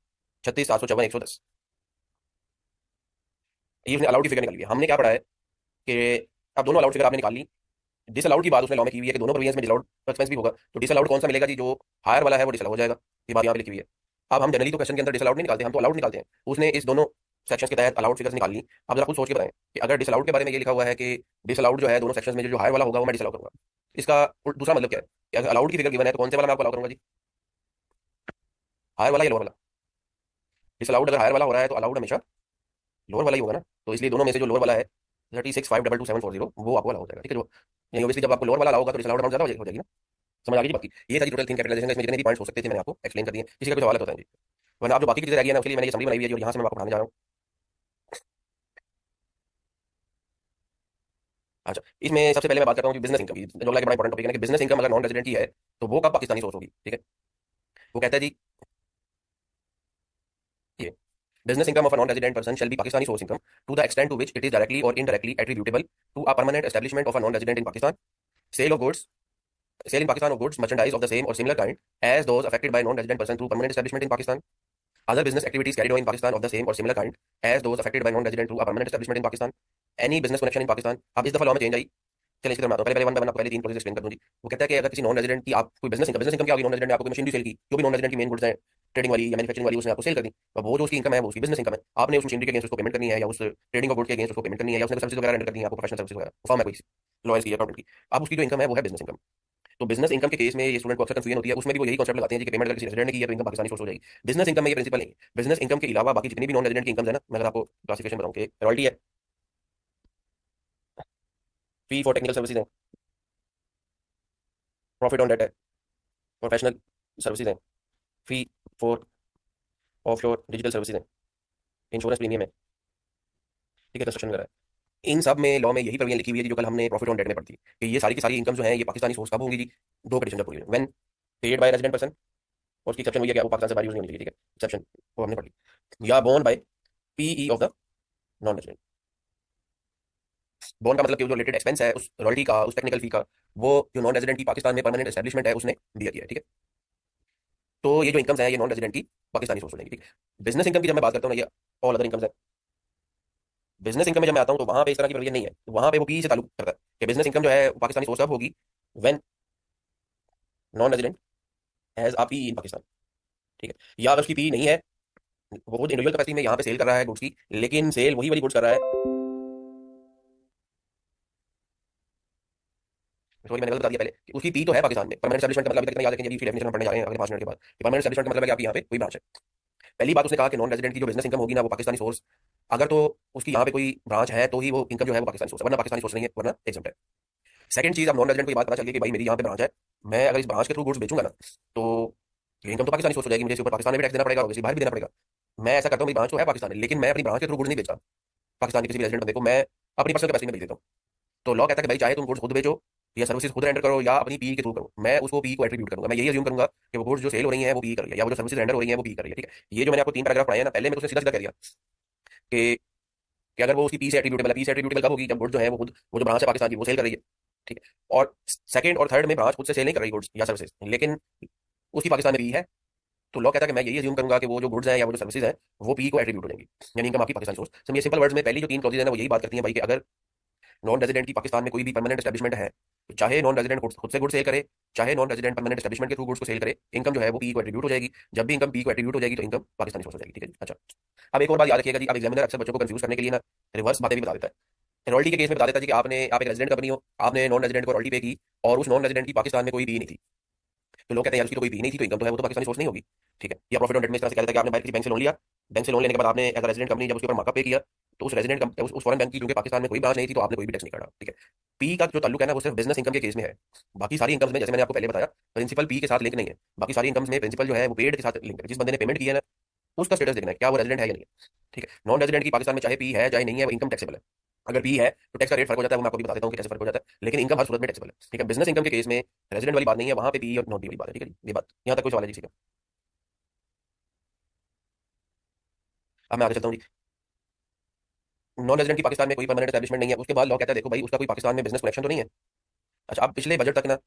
36,754,110। ये उसने अलाउड की फिगर निकाली है। हमने क्या पढ़ा है कि अब दोनों अलाउड फिगर आपने निकाल ली, डिसअलाउड की बात उसने लॉ में की हुई है कि दोनों प्रोविजंस में डिसअलाउड एक्सपेंस भी होगा, तो डिसअलाउड कौन सा मिलेगा जी, जो हायर वाला है वो डिसअलाउ हो जाएगा। ये बात यहाँ पे लिखी हुई है। अब हम जनरली तो क्वेश्चन के अंदर डिसअलाउड नहीं निकालते, हम तो अलाउड निकालते हैं। उसने इस दोनों सेक्शंस के तहत अलाउड फिगर्स निकाल ली। अब जरा खुद सोच के बताएं कि अगर डिसअलाउड के बारे में ये लिखा हुआ है कि डिसअलाउड जो है दोनों सेक्शंस में जो हायर वाला होगा वो मैं डिसअलाउ करूंगा, इसका दूसरा मतलब क्या है कि अगर अलाउड की फिगर गिवन है, तो कौन से वाला मैं आपको अलाउ करूंगा जी, हायर वाला या लोअर वाला? डिसअलाउड अगर हायर वाला हो रहा है तो अलाउड हमेशा लोअर वाला ही होगा ना। तो इसलिए दोनों में से जो लोअर वाला है 36,522,740, वो आपको अलाउ हो जाएगा। ठीक है, जो यानी obviously जब आपको लोअर वाला अलाउ होगा तो डिसअलाउड अमाउंट ज्यादा हो जाएगी ना। समझ आ गई जी बाकी? ये था जी टोटल थिंक कैपिटलाइजेशन का। इसमें जितने भी पॉइंट्स हो सकते थे मैंने आपको एक्सप्लेन कर दिए। किसी का कोई सवाल है तो बताएं जी, वरना आप जो बाकी की चीजें रह गई है ना, उसके लिए मैंने ये समरी बनाई हुई है, जो यहाँ से मैं आपको पढ़ाने जा रहा हूँ। अच्छा, इसमें सबसे पहले मैं बात करता हूँ बिजनेस इनकम की, जो लाइक बड़ा इंपॉर्टेंट टॉपिक है ना, कि बिजनेस इनकम अगर नॉन रेजिडेंट की है, तो वो कब पाकिस्तानी सोर्स होगी। ठीक है, वो कहता है जी, ये business income of a non-resident person shall be Pakistani source income to the extent to which it is directly or indirectly attributable to a permanent establishment of a non-resident in Pakistan. Sale of goods, sale in Pakistan of goods, merchandise of the same or similar kind as those affected by non-resident person through permanent establishment in Pakistan. Other business activities carried on in Pakistan of the same or similar kind as those affected by non-resident through a permanent establishment in Pakistan. Any business connection in Pakistan. अब इस दफा law में change आई। चलिए इसकी तरफ आता हूँ। पहले पहले वन बाय वन आपको पहले तीन प्रोसेस एक्सप्लेन कर दूँ जी। वो कहता है कि अगर किसी नॉन रेजिडेंट की आप कोई बिजनेस इनकम क्या होगी, नॉन रेजिडेंट ने आपको मशीनरी सेल की, जो भी नॉन रेजिडेंट की मेन गुड्स हैं, ट्रेडिंग वाली या मैन्युफैक्चरिंग वाली, उसने आपको सेल कर दी, अब वो जो उसकी इनकम है वो उसकी बिजनेस इनकम है। आपने उस मशीनरी के अगेंस्ट उसको पेमेंट करनी है, या उस ट्रेडिंग ऑफ गुड्स के अगेंस्ट उसको पेमेंट करनी है, या उसने सर्विस वगैरह रेंडर करनी है आपको, प्रोफेशनल सर्विस वगैरह, फॉर्म है कोई लॉयर्स की या अकाउंटेंट की, अब उसकी जो इनकम है वो है बिजनेस इनकम। तो बिजनेस इनकम के केस में ये स्टूडेंट को अक्सर कंफ्यूजन होती है, उसमें भी वो यही कॉन्सेप्ट लगाते हैं जी कि पेमेंट अगर किसी रेजिडेंट ने की है तो इनकम पाकिस्तानी सोर्स हो जाएगी। बिजनेस इनकम में ये प्रिंसिपल नहीं है। बिजनेस इनकम के अलावा बाकी जितनी भी नॉन रेजिडेंट की इनकम है ना, मैं अगर आपको क्लासिफिकेशन बताऊं कि रॉयल्टी है, फी फॉर टेक्निकल सर्विसेज है, प्रॉफिट ऑन डेट है, प्रोफेशनल सर्विसेज है, फी फॉर ऑफशोर डिजिटल सर्विसेज है, इंश्योरेंस प्रीमियम है, ठीक है, कंस्ट्रक्शन वगैरह है। इन सब में लॉ में यही प्रवियन लिखी हुई है जी, जो कल हमने प्रॉफिट ऑन डेट में पढ़ी थी, कि ये सारी की सारी इनकम जो है ये पाकिस्तानी सोर्स कब होंगी जी, दो कंडीशन जब पूरी when paid by resident person, और उसकी एक्सेप्शन हुई है कि वो पाकिस्तान से बाहर यूज नहीं होनी चाहिए। ठीक है, एक्सेप्शन वो हमने पढ़ ली, या borne by PE of the non resident. Borne का मतलब कि जो रिलेटेड एक्सपेंस है उस रॉयल्टी का, उस टेक्निकल फी का, वो जो नॉन रेजिडेंट की पाकिस्तान में परमानेंट एस्टेब्लिशमेंट है उसने दिया किया है। ठीक है, तो ये जो इनकम्स है ये नॉन रेजिडेंट की पाकिस्तानी सोर्स हो जाएगी। ठीक, बिजनेस इनकम की जब मैं बात करता हूँ ना, ये ऑल अदर इनकम्स है। बिजनेस इनकम में जब मैं आता हूँ तो वहां पे इस तरह की प्रोविजन नहीं है, वहां पे वो पी से ताल्लुक करता है कि बिजनेस इनकम जो है वो पाकिस्तानी सोर्स अब होगी when non resident has a P in Pakistan. ठीक है, या अगर उसकी पी नहीं है, वो खुद इंडिविजुअल कैपेसिटी में यहाँ पे सेल कर रहा है गुड्स की, लेकिन सेल वही वाली गुड्स कर रहा है, सॉरी मैंने गलत बता दिया पहले, कि उसकी पी तो है पाकिस्तान में, परमानेंट एस्टैब्लिशमेंट का मतलब अभी तक इतना याद रखें, अभी इसकी डेफिनेशन हम पढ़ने जा रहे हैं अगले 5 मिनट के बाद। परमानेंट एस्टैब्लिशमेंट का मतलब है कि आपकी यहाँ पे कोई ब्रांच है। पहली बात उसने कहा कि नॉन रेजिडेंट की जो बिजनेस इनकम होगी ना वो पाकिस्तानी सोर्स, अगर तो उसकी यहाँ पे कोई ब्रांच है तो ही वो इनकम जो है वो पाकिस्तानी सोर्स है, वरना पाकिस्तानी सोर्स नहीं है, वरना एग्जम्प्ट है। सेकंड चीज, अब नॉन रेजिडेंट को ये बात पता चल गई कि भाई मेरी यहाँ पे ब्रांच है, मैं अगर इस ब्रांच के थ्रू गुड्स बेचूंगा ना, तो ये इनकम तो पाकिस्तानी सोर्स हो जाएगी, मुझे इसके ऊपर पाकिस्तान में भी टैक्स देना पड़ेगा और बाहर भी देना पड़ेगा। मैं ऐसा करता हूँ, मेरी ब्रांच तो है पाकिस्तान में, लेकिन मैं अपनी ब्रांच के थ्रू गुड्स नहीं बेचता पाकिस्तान के किसी भी रेजिडेंट बंदे को, मैं अपनी पर्सनल कैपेसिटी में बेच देता हूँ। तो लॉ कहता है कि भाई चाहे तुम गुड्स खुद बेचो या सर्विसेज खुद रेंडर करो या अपनी पी के थ्रू करो, मैं उसको पी को एट्रीब्यूट करूंगा, मैं यही अज्यूम करूंगा कि वो गुड्स जो सेल हो रही है वो पी कर रही है, या वो जो सर्विसेज रेंडर हो रही है वो पी कर रही है। ठीक है, ये जो मैंने आपको तीन पैराग्राफ पढ़ाए हैं ना, पहले में तो उसने सीधा सीधा कह दिया कि अगर वो उसकी पी से एट्रीब्यूटेबल है, पी से एट्रीब्यूटेबल कब होगी, जब गुड्स जो है वो खुद, वो जो ब्रांच है पाकिस्तान की वो सेल कर रही है। ठीक है, और सेकंड और थर्ड में ब्रांच खुद से सेल नहीं कर रही गुड्स या सर्विसेज, लेकिन उसकी पाकिस्तान में पी है, तो लॉ कहता है कि मैं यही अज्यूम करूंगा कि वो जो गुड्स हैं या वो जो सर्विसेज हैं वो पी को एट्रीब्यूट हो जाएंगी, यानी इनकम आपकी पाकिस्तान सोर्स। समझिए सिंपल वर्ड्स में पहली जो तीन क्लॉजेज है ना वो यही बात करती हैं भाई कि अगर नॉन रेजिडेंट की पाकिस्तान में कोई भी परमानेंट एस्टैब्लिशमेंट है, तो चाहे नॉन रेजिडेंट खुद से गुड सेल करे, चाहे नॉन रेजिडेंट परमानेंट एस्टैब्लिशमेंट के थ्रू गुड्स को सेल करे, इनकम जो है वो पी को एट्रीब्यूट हो जाएगी। जब भी इनकम पी को एट्रीब्यूट हो जाएगी तो इनकम पाकिस्तानी सोर्स हो जाएगी। ठीक है जी, अच्छा, अब एक और बात याद रखिएगा जी, अब एग्जामिनर अक्सर बच्चों को कंफ्यूज करने के लिए ना रिवर्स बातें भी बता देता है रॉयल्टी के केस में बता देता है कि आप एक रेजिडेंट कंपनी हो, आपने नॉन रेजिडेंट को रॉयल्टी पे की, और उस नॉन रेजिडेंट की पाकिस्तान में कोई भी नहीं थी। तो लोग कहते हैं यार उसकी तो कोई भी नहीं थी, तो इनकम तो है, वो तो पाकिस्तानी सोर्स नहीं होगी। ठीक है, या प्रॉफिट ऑन डेट में इस तरह से कहता है कि आपने बाहर किसी बैंक से लोन लिया, बैंक से लोन लेने के बाद आपने एज रेजिडेंट कंपनी जब उसके ऊपर मार्कअप पे किया, तो उस फॉरेन बैंक की क्योंकि पाकिस्तान में कोई ब्रांच नहीं थी, तो आपने कोई भी टैक्स नहीं काटा। ठीक है, पी का जो ताल्लुक है ना वो सिर्फ बिजनेस इनकम के केस में है। बाकी सारी इनकम्स में जैसे मैंने आपको पहले बताया, प्रिंसिपल पी के साथ लिंक नहीं है। बाकी सारी इनकम्स में प्रिंसिपल जो है वो पेड के साथ लिंक है। जिस बंदे ने पेमेंट की है ना, उसका स्टेटस देखना है क्या वो रेजिडेंट है या नहीं है। ठीक है, नॉन रेजिडेंट की पाकिस्तान में चाहे पी है चाहे नहीं है, वो इनकम टैक्सेबल है। अगर पी है तो टैक्स का रेट फर्क हो जाता है, वो मैं आपको भी बता देता हूँ कि कैसे फर्क हो जाता है, लेकिन इनकम हर सूरत में टैक्सेबल है। ठीक है, बिजनेस इनकम के केस में रेजिडेंट वाली बात नहीं है, वहां पे पी और नॉन पी वाली बात है। ठीक है जी, ये बात यहाँ तक कोई सवाल है जी? ठीक है, अब मैं आगे चलता हूँ जी। नॉन रेजिडेंट की पाकिस्तान में कोई परमानेंट एस्टैब्लिशमेंट नहीं है, उसके बाद लॉ कहता है देखो भाई उसका कोई पाकिस्तान में बिजनेस कनेक्शन तो नहीं है। अच्छा, अब पिछले बजट तक ना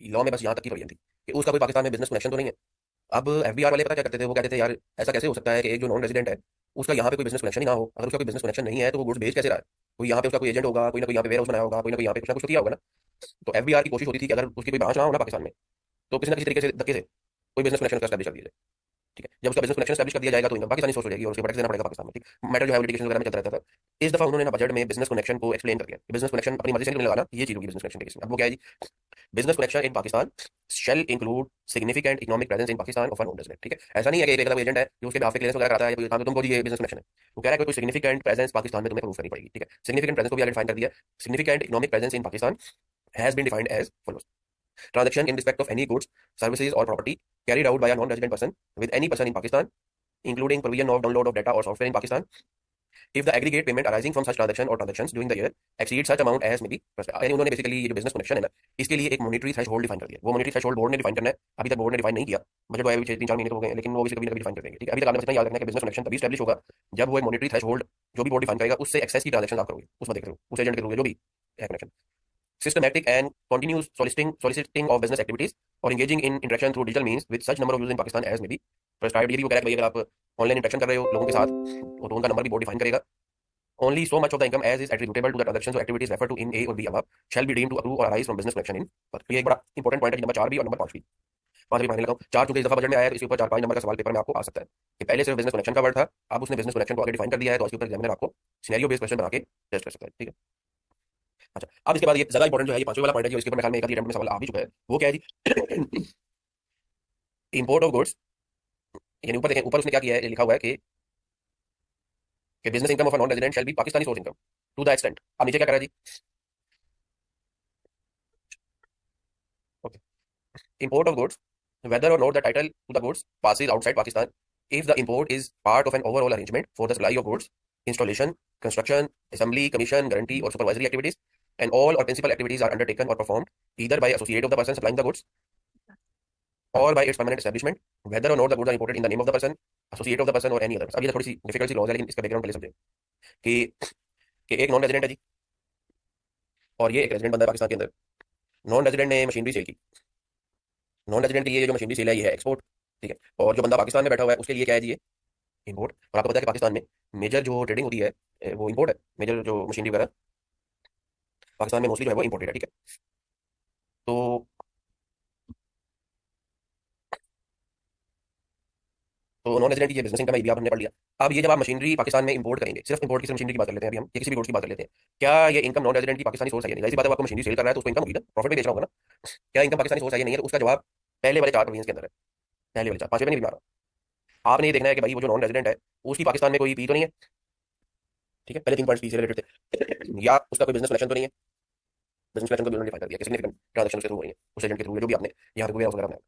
लॉ में बस यहाँ तक की प्रोविजन थी कि उसका कोई पाकिस्तान में बिजनेस कनेक्शन तो नहीं है। अब एफबीआर वाले पता क्या करते थे, वो कहते थे यार ऐसा कैसे हो सकता है कि एक जो नॉन रेजिडेंट है उसका यहाँ पे कोई बिजनेस कनेक्शन ही ना हो। अगर उसका कोई बिजनेस कनेक्शन नहीं है तो वो गुड्स बेच कैसे रहा है? कोई यहाँ पे उसका कोई एजेंट होगा, कोई ना कोई यहाँ पे वेयर हाउस बनाया होगा, कोई ना कोई यहाँ पे कुछ ना कुछ तो किया होगा ना। तो एफबीआर की कोशिश होती थी कि अगर उसकी कोई ब्रांच ना हो ना पाकिस्तान में, तो किसी ना किसी तरीके से धक्के से कोई बिजनेस कनेक्शन का कर दिया जाए। ठीक है, जब उसका बिजनेस कनेक्शन एस्टैब्लिश कर दिया जाएगा तो इनकम पाकिस्तानी सोर्स हो जाएगी और उसके टैक्स देना पड़ेगा पाकिस्तान में। ठीक, मैटर जो है लिटिगेशन वगैरह में चलता रहता था। इस दफा उन्होंने ना बजट में बिजनेस कनेक्शन को एक्सप्लेन कर दिया। बिजनेस कनेक्शन अपनी मर्जी से नहीं लगाना, ये चीज होगी बिजनेस कनेक्शन के केस में। अब वो क्या है जी, business connection in Pakistan shall include significant economic presence in Pakistan of an owners. ठीक है, ऐसा नहीं है कि एक एजेंट है जो उसके बेhalf पे क्लियरेंस वगैरह कराता है, कोई काम तो तुमको ये बिजनेस कनेक्शन है। वो कह रहा है कि कोई सिग्निफिकेंट प्रेजेंस पाकिस्तान में तुम्हें प्रूव करनी पड़ेगी। ठीक है, सिग्निफिकेंट प्रेजेंस को भी आइडेंटिफाई कर दिया। Significant economic presence in Pakistan has been defined as follows: transaction in respect of any goods, services or property carried out by a non-resident person with any person in Pakistan, including provision of download of data or software in Pakistan, if the aggregate payment arising from such transaction or transactions during the year exceeds such amount as may be prescribed। यानी उन्होंने basically ये जो business connection है ना, इसके लिए एक monetary thresh hold define कर दिया। वो मॉनिटरी थ्रेश होल्ड बोर्ड ने डिफाइन करना है, अभी तक बोर्ड ने डिफाइन नहीं किया। बजट आया भी 6 3 4 महीने तो हो गए हैं, लेकिन वो भी कभी ना कभी डिफाइन कर देंगे। ठीक है, अभी तक आपने बस इतना याद रखना है कि बिजनेस कनेक्शन तभी स्टैब्लिश होगा जब वो मॉनिटरी थ्रेश होल्ड जो भी बोर्ड डिफाइन करेगा उससे एक्सेस की ट्रांजेक्शन आप करोगे, उसमें देख रहे हो उस एजेंट के थ्रू जो भी है connection. Systematic and continuous soliciting of business activities or engaging in interaction through digital means with such number of users in Pakistan as may be prescribed। ये भी वो कह रहा है कि भाई अगर आप ऑनलाइन इंटरेक्शन कर रहे हो लोगों के साथ तो उनका नंबर भी बोर्ड डिफाइन करेगा। Only so much of the income as is attributable to the transactions or activities referred to in A or B above shall be deemed to accrue or arise from business connection in। पर ये एक बड़ा important point है, number 4 भी और number 5 भी। 5 भी मानने लगा हूँ, 4 चूंकि इस दफा बजट में आया है तो इसके ऊपर 4 5 नंबर का सवाल पेपर में आपको आ सकता है कि पहले सिर्फ बिजनेस कनेक्शन का वर्ड था, अब उसने बिजनेस कनेक्शन को आगे डिफाइन कर दिया है, तो इसके ऊपर एग्जामिनर आपको सिनेरियो बेस्ड क्वेश्चन बना के टेस्ट कर सकता है। ठीक है, अच्छा अब इसके बाद ये ज्यादा इंपॉर्टेंट जो है ये 5वें वाला पॉइंट है, जो इसके ऊपर मेरे ख्याल में एक आधी अटेम्प्ट में सवाल आ भी चुका है। वो क्या है जी, इंपोर्ट ऑफ गुड्स। यानी ऊपर देखें, ऊपर उसने क्या किया है, लिखा हुआ है कि business income of non resident shall be Pakistani source income to the extent. अब नीचे क्या करा जी, import of goods, whether or not the title to the goods passes outside Pakistan, if the import is part of an overall arrangement for the supply of goods, installation, construction, assembly, commission, guarantee, or supervisory activities, and all or principal activities are undertaken or performed either by associate of the person supplying the goods or by its permanent establishment, whether or not the goods are imported in the name of the person, associate of the person, or any other person। अब ये थोड़ी सी difficult सी laws है, लेकिन इसका background पहले समझे कि एक नॉन रेजिडेंट है जी और ये एक रेजिडेंट बंदा है पाकिस्तान के अंदर। नॉन रेजिडेंट ने मशीनरी सेल की, नॉन रेजिडेंट के लिए जो मशीनरी सेल है ये है एक्सपोर्ट। ठीक है, और जो बंदा पाकिस्तान में बैठा हुआ है उसके लिए क्या है जी, ये इंपोर्ट। और आपको पता है कि पाकिस्तान में मेजर जो ट्रेडिंग होती है वो इंपोर्ट है। मेजर जो मशीनरी वगैरह पाकिस्तान में मोस्टली जो है वो इंपोर्टेड है। ठीक है, तो नॉन रेजिडेंट की ये बिजनेस इनकम है, ये भी आप हमने पढ़ लिया। अब ये जब आप मशीनरी पाकिस्तान में इंपोर्ट करेंगे, सिर्फ इंपोर्ट की सिर्फ मशीनरी की बात कर लेते हैं अभी हम, या किसी भी गुड्स की बात कर लेते हैं, क्या ये इनकम नॉन रेजिडेंट की पाकिस्तानी सोर्स है या नहीं? ऐसी बात है, आपको मशीनरी सेल कर रहा है तो उसको इनकम होगी ना, प्रॉफिट में बेच रहा होगा ना। क्या इनकम पाकिस्तानी सोर्स है या नहीं है, तो उसका जवाब पहले वाले 4 प्रोविजंस के अंदर है। पहले वाले 4, 5वें में नहीं मारा। आपने ये देखना है कि भाई वो जो नॉन रेजिडेंट है उसकी पाकिस्तान में कोई पी तो नहीं है। ठीक है, पहले 3 पॉइंट्स पी से रिलेटेड थे, या उसका कोई बिजनेस कनेक्शन तो नहीं है। बिजनेस कनेक्शन को भी उन्होंने डिफाइन कर दिया कि सिग्निफिकेंट ट्रांजेक्शन के थ्रू हो रही है, उस एजेंट के थ्रू है जो भी आपने यहाँ पे वेयर हाउस वगैरह बनाया।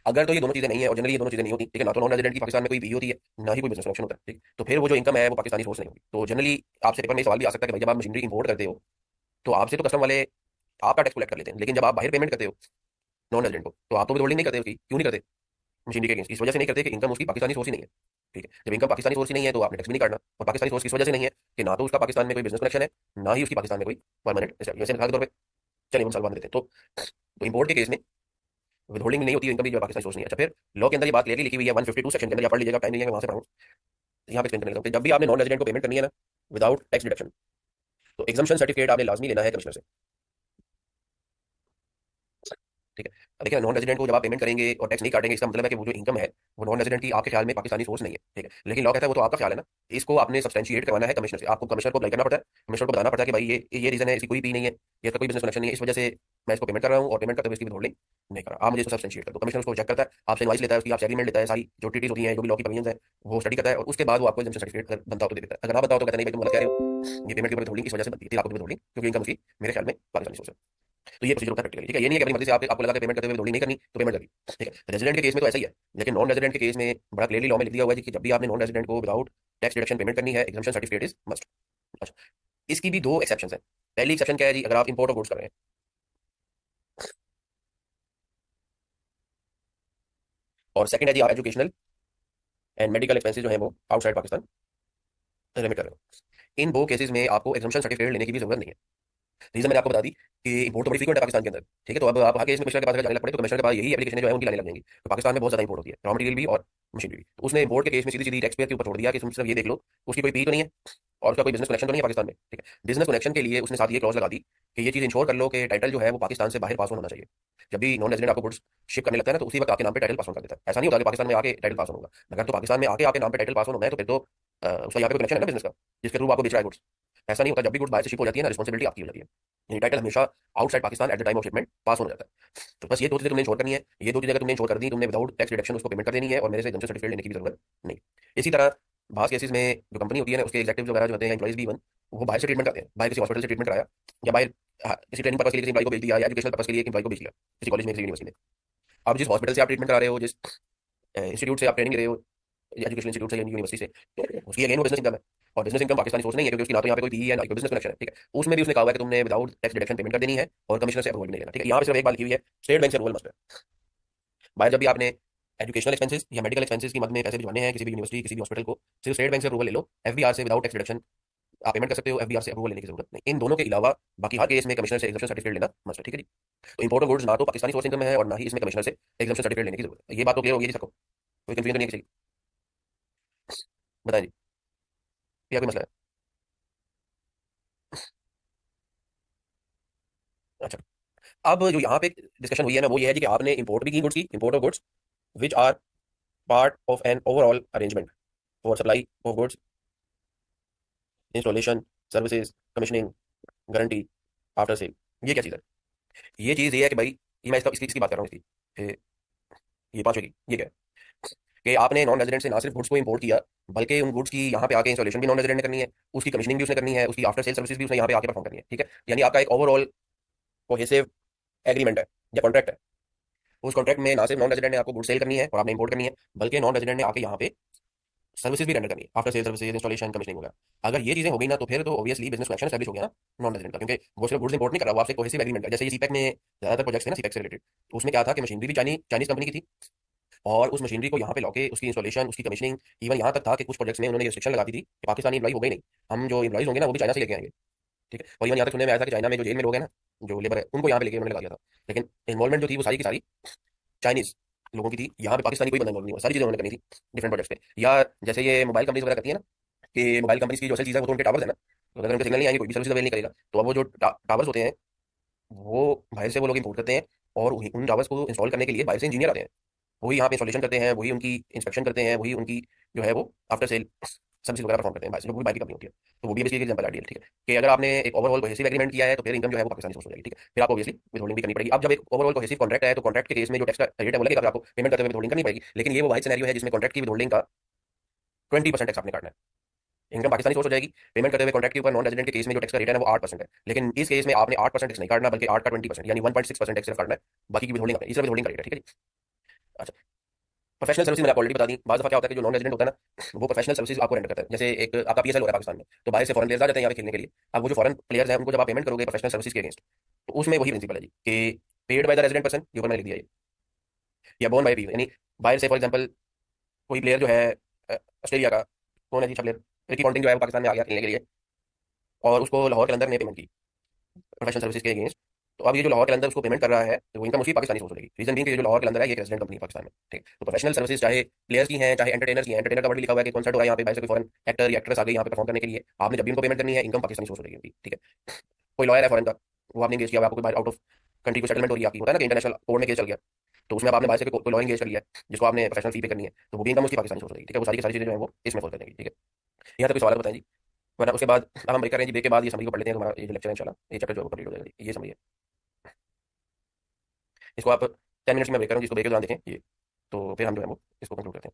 अगर तो ये दोनों चीजें नहीं है, और जनरली ये दोनों चीजें नहीं होती, ठीक है ना, तो नॉन रेजिडेंट की पाकिस्तान में कोई भी होती है ना ही कोई बिजनेस कनेक्शन होता है। ठीक, तो फिर वो जो इनकम है वो पाकिस्तानी सोर्स नहीं होगी। तो जनरली आपसे पेपर में सवाल भी आ सकता है कि भाई जब आप मशीनरी इंपोर्ट करते हो तो आपसे तो कस्टम वाले आपका टैक्स कलेक्ट कर लेते हैं, लेकिन जब आप बाहर पेमेंट करते हो नॉन रेजिडेंट को तो आप तो विदहोल्डिंग नहीं करते उसकी, क्यों नहीं करते? मशीनरी के अगेंस्ट इस वजह से नहीं करते कि इनकम उसकी पाकिस्तानी सोर्स ही नहीं है। ठीक है, जब इनकम पाकिस्तानी सोर्स ही नहीं है तो आपने टैक्स भी नहीं काटना। और पाकिस्तानी सोर्स इस वजह से नहीं है कि ना तो उसका पाकिस्तान में कोई बिजनेस कनेक्शन है, ना ही उसकी पाकिस्तान में कोई परमानेंट वैसे मिसाल के तौर पर चलिए हम सवाल मान लेते हैं। तो इंपोर्ट के केस में विदहोल्डिंग नहीं होती, इनकम भी जो पाकिस्तानी सोर्स नहीं है। अच्छा, फिर लॉ के अंदर ये बात क्लियरली लिखी हुई है 152 सेक्शन के अंदर, आप पढ़ लीजिएगा, टाइम नहीं है मैं वहां से पढ़ूँ, यहाँ पे एक्सप्लेन करने लगा हूं कि जब भी आपने नॉन रेजिडेंट को पेमेंट करनी है ना विदाउट टैक्स डिडक्शन, तो एग्जम्पशन सर्टिफिकेट आपने लाजमी लेना है कमिश्नर से। ठीक है। अब देखिए, नॉन रेजिडेंट को जब आप पेमेंट करेंगे और टैक्स नहीं काटेंगे, इसका मतलब है कि वो जो इनकम है वो नॉन रेजिडेंट की आपके ख्याल में पाकिस्तानी सोर्स नहीं है। ठीक है, लेकिन लॉ कहता है वो तो आपका ख्याल है ना, इसको आपने सब्सटेंशिएट करवाना है कमिश्नर से। आपको कमिश्नर को अप्लाई करना पड़ता है, कमिश्नर को बताना पड़ता है कि भाई ये रीजन है, इसकी कोई पी नहीं है, ये इसका कोई बिजनेस कनेक्शन नहीं है, इस वजह से मैं इसको पेमेंट कर रहा हूँ और पेमेंट करते हुए इसकी विथहोल्डिंग नहीं कर रहा, आप मुझे इसको सब्सटेंशिएट कर दो। कमिश्नर उसको चेक करता है, आपसे इनवाइस लेता है, उसकी आपसे एग्रीमेंट लेता है, सारी जो ट्रीटीज होती हैं, जो भी लॉ की प्रोविजंस है वो स्टडी करता है, और उसके बाद वो आपको एग्जाम्पशन सर्टिफिकेट बनता हो तो दे देता है। अगर ना बताओ तो कहता है नहीं भाई तुम गलत कह रहे हो, ये पेमेंट के ऊपर विथहोल्डिंग इस वजह से बनती है, आपको विथहोल्डिंग क्योंकि इनकम उसकी मेरे ख्याल में पाकिस्तानी सोर्स है। तो ये प्रोसीजर होता है प्रैक्टिकली। ठीक है, ये नहीं है कि अपनी मर्जी से आपको लगा कि पेमेंट करते हुए विथहोल्डिंग नहीं करनी तो पेमेंट करनी। ठीक है, रेजिडेंट के केस में तो ऐसा ही है, लेकिन नॉन रेजिडेंट के केस में बड़ा क्लियरली लॉ में लिख दिया हुआ है कि जब भी आपने नॉन रेजिडेंट को विदाउट टैक्स डिडक्शन पेमेंट करनी है, एग्जाम्पशन सर्टिफिकेट इज मस्ट। अच्छा, इसकी भी दो एक्सेप्शन है। पहली एक्सेप्शन क्या है जी, अगर आप इंपोर्ट ऑफ गुड्स कर रहे हैं, और सेकंड है जी आप एजुकेशनल एंड मेडिकल एक्सपेंसेस जो है वो आउटसाइड पाकिस्तान रेमिट कर रहे हो, इन दो केसेस में आपको एग्जाम्पशन सर्टिफिकेट लेने की भी जरूरत नहीं है। रीजन मैंने आपको बता दी कि इंपोर्ट तो बड़ी फ्रीक्वेंट है पाकिस्तान के अंदर। ठीक है, तो अब आप हर केस में कमिश्नर के पास अगर जाने लग पड़े तो कमिश्नर के पास यही एप्लीकेशन जो है उनकी लाने लग जाएंगी। तो पाकिस्तान में बहुत ज्यादा इंपोर्ट होती है, रॉ मटेरियल भी और मशीनरी भी। तो उसने इंपोर्ट के केस में सीधी सीधी टैक्स पेयर के ऊपर छोड़ दिया कि तुम सिर्फ ये देख लो उसकी कोई पी तो नहीं है और उसका कोई बिजनेस कनेक्शन तो नहीं है पाकिस्तान में। ठीक है, बिजनेस कनेक्शन के लिए उसने साथ ये क्लॉज लगा दी कि ये चीज इंश्योर कर लो कि टाइटल जो है वो पाकिस्तान से बाहर पास ऑन होना चाहिए। जब भी नॉन रेजिडेंट आपको गुड्स शिप करने लगता है ना, तो उसी वक्त आपके नाम पे टाइटल पास ऑन कर देता है। ऐसा नहीं होता कि पाकिस्तान में आके टाइटल पास ऑन होगा। अगर तो पाकिस्तान में आके आपके नाम पे टाइटल पास ऑन होना है तो फिर तो उसका यहाँ पे कनेक्शन है ना बिजनेस का, जिसके थ्रू आपको बेच रहा है गुड्स। ऐसा नहीं होता, जब भी गुड्स बाहर से शिप हो जाती है ना, रिस्पॉन्सिबिलिटी आपकी हो जाती है। यानी टाइटल हमेशा outside Pakistan at the time of shipment pass हो जाता है। तो बस ये दो चीजें तुमने इंश्योर करनी है, ये दो चीजें अगर तुमने इंश्योर कर दी, तुमने विदाउट टैक्स डिडक्शन उसको पेमेंट कर देनी है और मेरे से एग्जाम्पशन सर्टिफिकेट लेने की भी जरूरत नहीं। इसी तरह बास केसेस में जो कंपनी होती है ना, उसके एग्जेक्टिव वगैरह जो होते हैं, एम्प्लॉइज भी इवन, वो बाहर से ट्रीटमेंट करते हैं, बाहर किसी हॉस्पिटल से ट्रीटमेंट कराया या बाहर किसी ट्रेनिंग पर्पज के लिए किसी एम्प्लॉय को भेज दिया या एजुकेशनल पर्पज के लिए एक एम्प्लॉय को भेज दिया किसी कॉलेज में किसी यूनिवर्सिटी में। अब जिस हॉस्पिटल से आप ट्रीटमेंट करा रहे हो, जिस इंस्टीट्यूट से आप ट्रेनिंग ले रहे हो, एजुकेशन इंस्टीट्यूट से या यूनिवर्सिटी से, तो उसकी अगेन वो बिजनेस इनकम है। और बिजनेस इनकम पाकिस्तानी सोर्स नहीं है, क्योंकि उसकी ना तो यहाँ पे कोई पी है ना कोई बिजनेस कनेक्शन है। ठीक है, उसमें भी उसने कहा हुआ है कि तुमने विदाउट टैक्स डिडक्शन पेमेंट कर देनी है और कमिश्नर से अप्रूवल नहीं लेना। ठीक है, यहाँ पे सिर्फ एक बात लिखी हुई है, स्टेट बैंक से अप्रूवल मस्ट है। बाहर जब भी आपने एजुकेशनल एक्सपेंसेस या मेडिकल एक्सपेंसेस की मद में पैसे भिजवाने हैं किसी भी यूनिवर्सिटी किसी भी हॉस्पिटल को, सिर्फ स्टेट बैंक से अप्रूवल ले लो। एफबीआर से विदाउट टैक्स डिडक्शन आप पेमेंट कर सकते हो, एफबीआर से अप्रूवल लेने की जरूरत नहीं। इन दोनों के अलावा बाकी हर केस में कमिश्नर से एग्जाम्पशन सर्टिफिकेट लेना मस्ट है। ठीक है जी, तो इंपोर्ट ऑफ गुड्स ना तो पाकिस्तानी सोर्स इनकम है और ना ही इसमें कमिश्नर से एग्जाम्पशन सर्टिफिकेट लेने की जरूरत है। ये बात तो क्लियर होगी जी सबको, कोई कंफ्यूजन नहीं है किसी की? बताएं जी, क्या कोई मसला है? अच्छा, अब जो यहाँ पे डिस्कशन हुई है ना, वो ये है जी कि आपने इंपोर्ट भी की गुड्स की, import of goods which are part of an overall arrangement for supply of goods, installation, services, commissioning, guarantee, after sale. ये क्या चीज़ है? ये चीज़ ये है कि भाई, ये मैं इसकी बात कर रहा हूँ इसकी, ये पांचवे की ये क्या है कि आपने नॉन रेजिडेंट से ना सिर्फ गुड्स को इंपोर्ट किया, बल्कि उन गुड्स की यहाँ पे आके इंस्टॉलेशन भी नॉन रेजिडेंट ने करनी है, उसकी कमीशनिंग भी उसने करनी है, उसकी आफ्टर सेल सर्विसेज भी उसने यहाँ पे आके परफॉर्म करनी है। ठीक है, यानी आपका एक ओवरऑल कोहेसिव एग्रीमेंट है या कॉन्ट्रैक्ट है। उस कॉन्ट्रैक्ट में ना सिर्फ नॉन रेजिडेंट ने आपको गुड सेल करनी है और आपने इंपोर्ट करनी है, बल्कि नॉन रेजिडेंट ने आके यहाँ पे सर्विसेज भी रेंडर करनी है, after sale services, installation, commissioning वगैरह। अगर ये चीजें हो गई ना, तो फिर तो ऑब्वियसली बिजनेस कनेक्शन एस्टैब्लिश हो गया ना नॉन रेजिडेंट का, क्योंकि वो सिर्फ गुड्स इंपोर्ट नहीं कर रहा, वो आपसे कोहेसिव एग्रीमेंट है। जैसे ये सीपैक में ज्यादातर प्रोजेक्ट्स थे ना सीपैक से रिलेटेड, तो उसमें क्या था कि मशीनरी भी चाइनीज कंपनी की थी, और उस मशीनरी को यहाँ पे लौके उसकी इंस्टॉलेशन उसकी कमीशनिंग, इवन यहाँ तक था कि कुछ प्रोजेक्ट्स में उन्होंने रिस्ट्रिक्शन लगा दी थी कि पाकिस्तानी एम्प्लॉय हो गई नहीं, हम जो एम्प्लॉइज होंगे ना वो भी चाइना से लेके आएंगे। ठीक है, और इवन यहाँ तक सुनने में आया था कि चाइना में जो जेल में लोग हैं ना, जो लेबर है, उनको यहाँ पे लेके उन्होंने लगा दिया था। लेकिन इन्वॉल्वमेंट जो थी वो सारी की सारी चाइनीज लोगों की थी, यहाँ पे पाकिस्तानी कोई बंदा इन्वॉल्व नहीं हुआ, सारी चीजें उन्होंने करनी थी डिफरेंट प्रोजेक्ट्स पे। या जैसे ये मोबाइल कंपनीज वगैरह करती है ना, कि मोबाइल कंपनीज की जो असल चीज़ है वो तो उनके टावर्स है ना, तो अगर उनके सिग्नल नहीं आएंगे कोई भी सर्विस अवेल नहीं करेगा। तो अब वो जो टावर्स होते हैं वो बाहर से वो लोग इंपोर्ट करते हैं, और उन टावर्स को इंस्टॉल करने के लिए बाहर से इंजीनियर आते हैं, वही यहाँ पे इंस्टॉलेशन करते हैं, वही उनकी इंस्पेक्शन करते हैं, वही उनकी जो है वो आफ्टर सेल सर्विस वगैरह परफॉर्म करते हैं, जो भी बाइक की कंपनी होती है। तो वो भी बेसिकली एग्जांपल आइडियल। ठीक है, कि अगर आपने एक ओवरऑल कोहेसिव एग्रीमेंट किया है तो फिर इनकम जो है वो पाकिस्तानी सोर्स हो जाएगी। ठीक है, फिर आपको ऑब्वियसली विथहोल्डिंग भी करनी पड़ेगी। अब जब एक ओवरऑल कोहेसिव कॉन्ट्रैक्ट है तो कॉन्ट्रैक्ट के केस में जो टैक्स का रेट है वो लगेगा, फिर आपको पेमेंट करते हुए विथहोल्डिंग करनी पड़ेगी। लेकिन ये वो वाइड सिनेरियो है जिसमें कॉन्ट्रैक्ट की विथहोल्डिंग का 20% टैक्स आपने काटना है, इनकम पाकिस्तानी सोर्स हो जाएगी। पेमेंट करते हुए कॉन्ट्रैक्ट के ऊपर नॉन रेजिडेंट के केस में जो टैक्स का रेट है ना वो 8% है, लेकिन इस केस में आपने 8% टैक्स नहीं काटना, बल्कि 8 का 20% यानी 1.6% टैक्स सिर्फ काटना है, बाकी की विथहोल्डिंग है, इस विथहोल्डिंग का रेट है। ठीक है जी। अच्छा, प्रोफेशनल सर्विस मैंने आपको ऑलरेडी बता दी। बाद दफा क्या होता है कि जो नॉन रेजिडेंट होता है ना, वो प्रोफेशनल सर्विस आपको रेंडर करता है। जैसे एक आपका पीएसएल हो रहा है पाकिस्तान में, तो बाहर से फॉरेन प्लेयर्स आ जाते हैं यहाँ पे खेलने के लिए। अब वो जो फॉरेन प्लेयर्स हैं उनको जब आप पेमेंट करोगे प्रोफेशनल सर्विस के अगेंस्ट, तो उसमें वही प्रिंसिपल है जी कि paid by the resident person, जो ऊपर मैंने लिख दिया ये, या बोन बाय पी, यानी बाहर से फॉर एग्जाम्पल कोई प्लेयर जो है ऑस्ट्रेलिया का, कौन है जी अच्छा प्लेयर, रिकी पॉन्टिंग जो है वो पाकिस्तान में आ गया खेलने के लिए, और उसको लाहौर के अंदर ने पेमेंट की प्रोफेशनल सर्विस के अगेंस्ट। तो अब ये जो लाहौर के अंदर उसको पेमेंट कर रहा है, तो वो इनकम उसकी पाकिस्तानी सोर्स होगी। रीजन बीइंग कि ये जो लाहौर के अंदर है ये एक रेजिडेंट कंपनी पाकिस्तान में। ठीक है, तो प्रोफेशनल सर्विसेज चाहे प्लेयर्स की हैं चाहे एंटरटेनर्स की हैं, एंटरटेनर का वर्ड लिखा हुआ है कि कॉन्सर्ट हो रहा है यहाँ पे, बाहर से कोई फॉरेन एक्टर या एक्ट्रेस आ गई यहाँ पे परफॉर्म करने के लिए, आपने जब भी उनको पेमेंट करनी है इनकम पाकिस्तानी सोर्स हो जाएगी उनकी। ठीक है, कोई लॉयर है फॉरेन का, वो आपने इंगेज किया हुआ है, आपको आउट ऑफ कंट्री को सेटलमेंट हो रही है आपकी, होता है ना कि इंटरनेशनल कोर्ट में केस चल गया, तो उसमें अब आपने बाहर से कोई लॉ एंगेज कर लिया है जिसको आपने प्रोफेशनल फी पे करनी है, तो वो भी इनकम उसकी पाकिस्तानी सोर्स रहेगी, ठीक है, वो सारी की सारी चीजें जो है वो इसमें सोल्व कर देंगी, ठीक है। यहाँ तक कोई सवाल बताएं जी, वरना उसके बाद अब हम ब्रेक कर रहे हैं जी, ब्रेक के बाद ये समरी को पढ़ लेते हैं, तो हमारा ये जो लेक्चर है इंशाल्लाह ये चैप्टर जो कंप्लीट हो जाएगा जी। ये समरी है, इसको आप 10 मिनट्स में ब्रेक करें जिसको ब्रेक के दौरान देखें ये, तो फिर हम जो है वो इसको कंक्लूड करते हैं।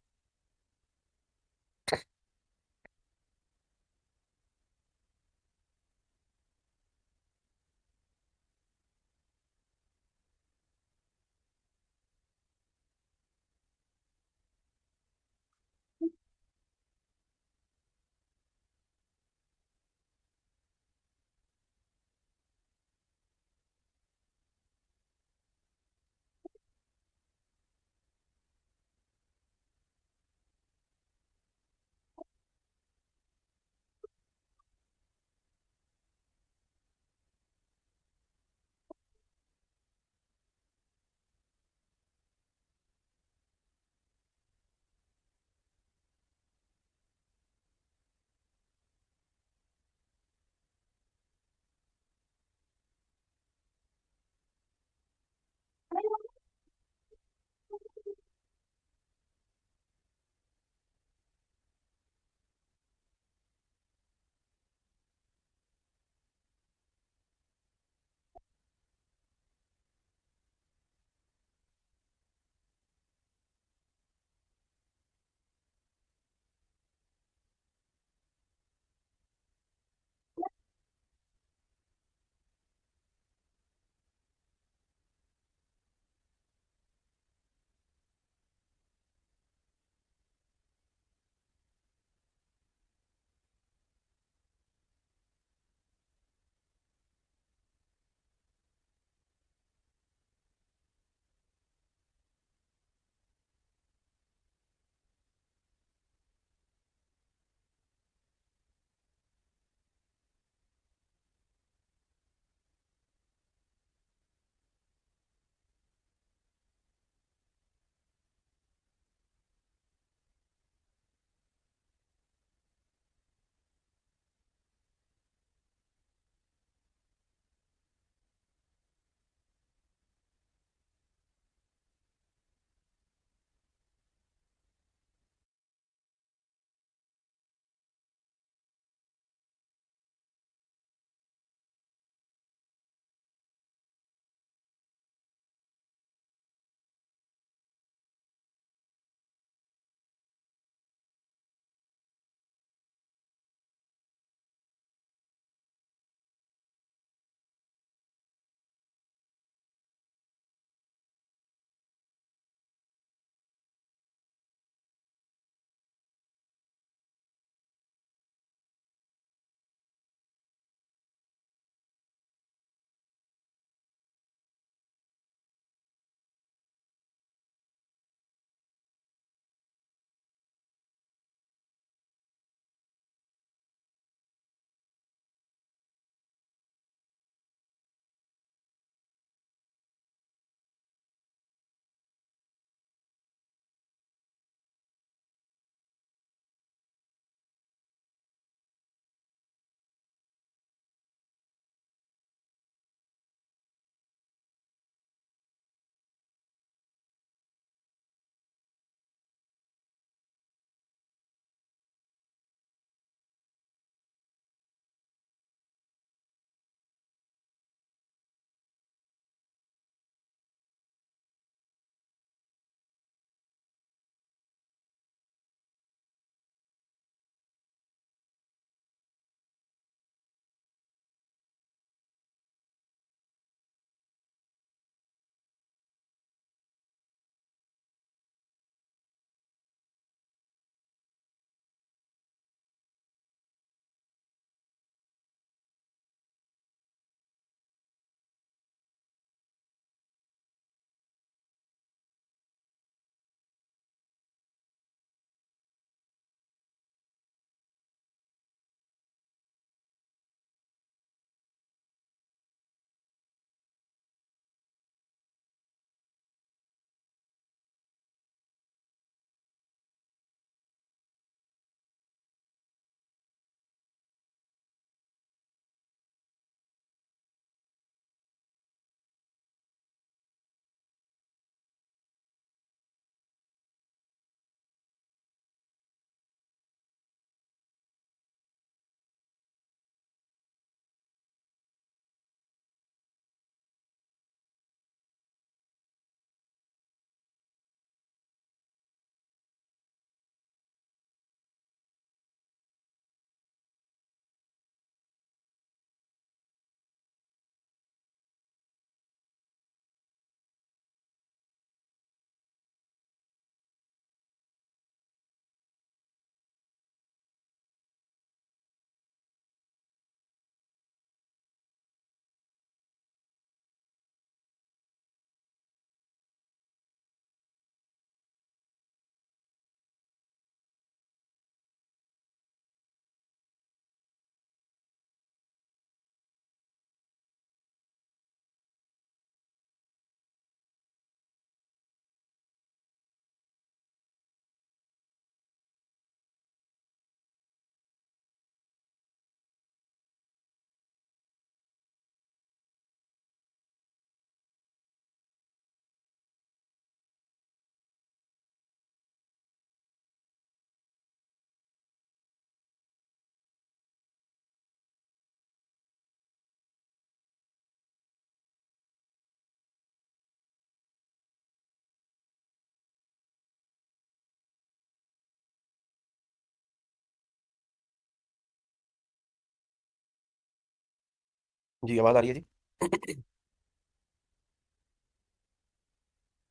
जी आवाज़ आ रही है जी।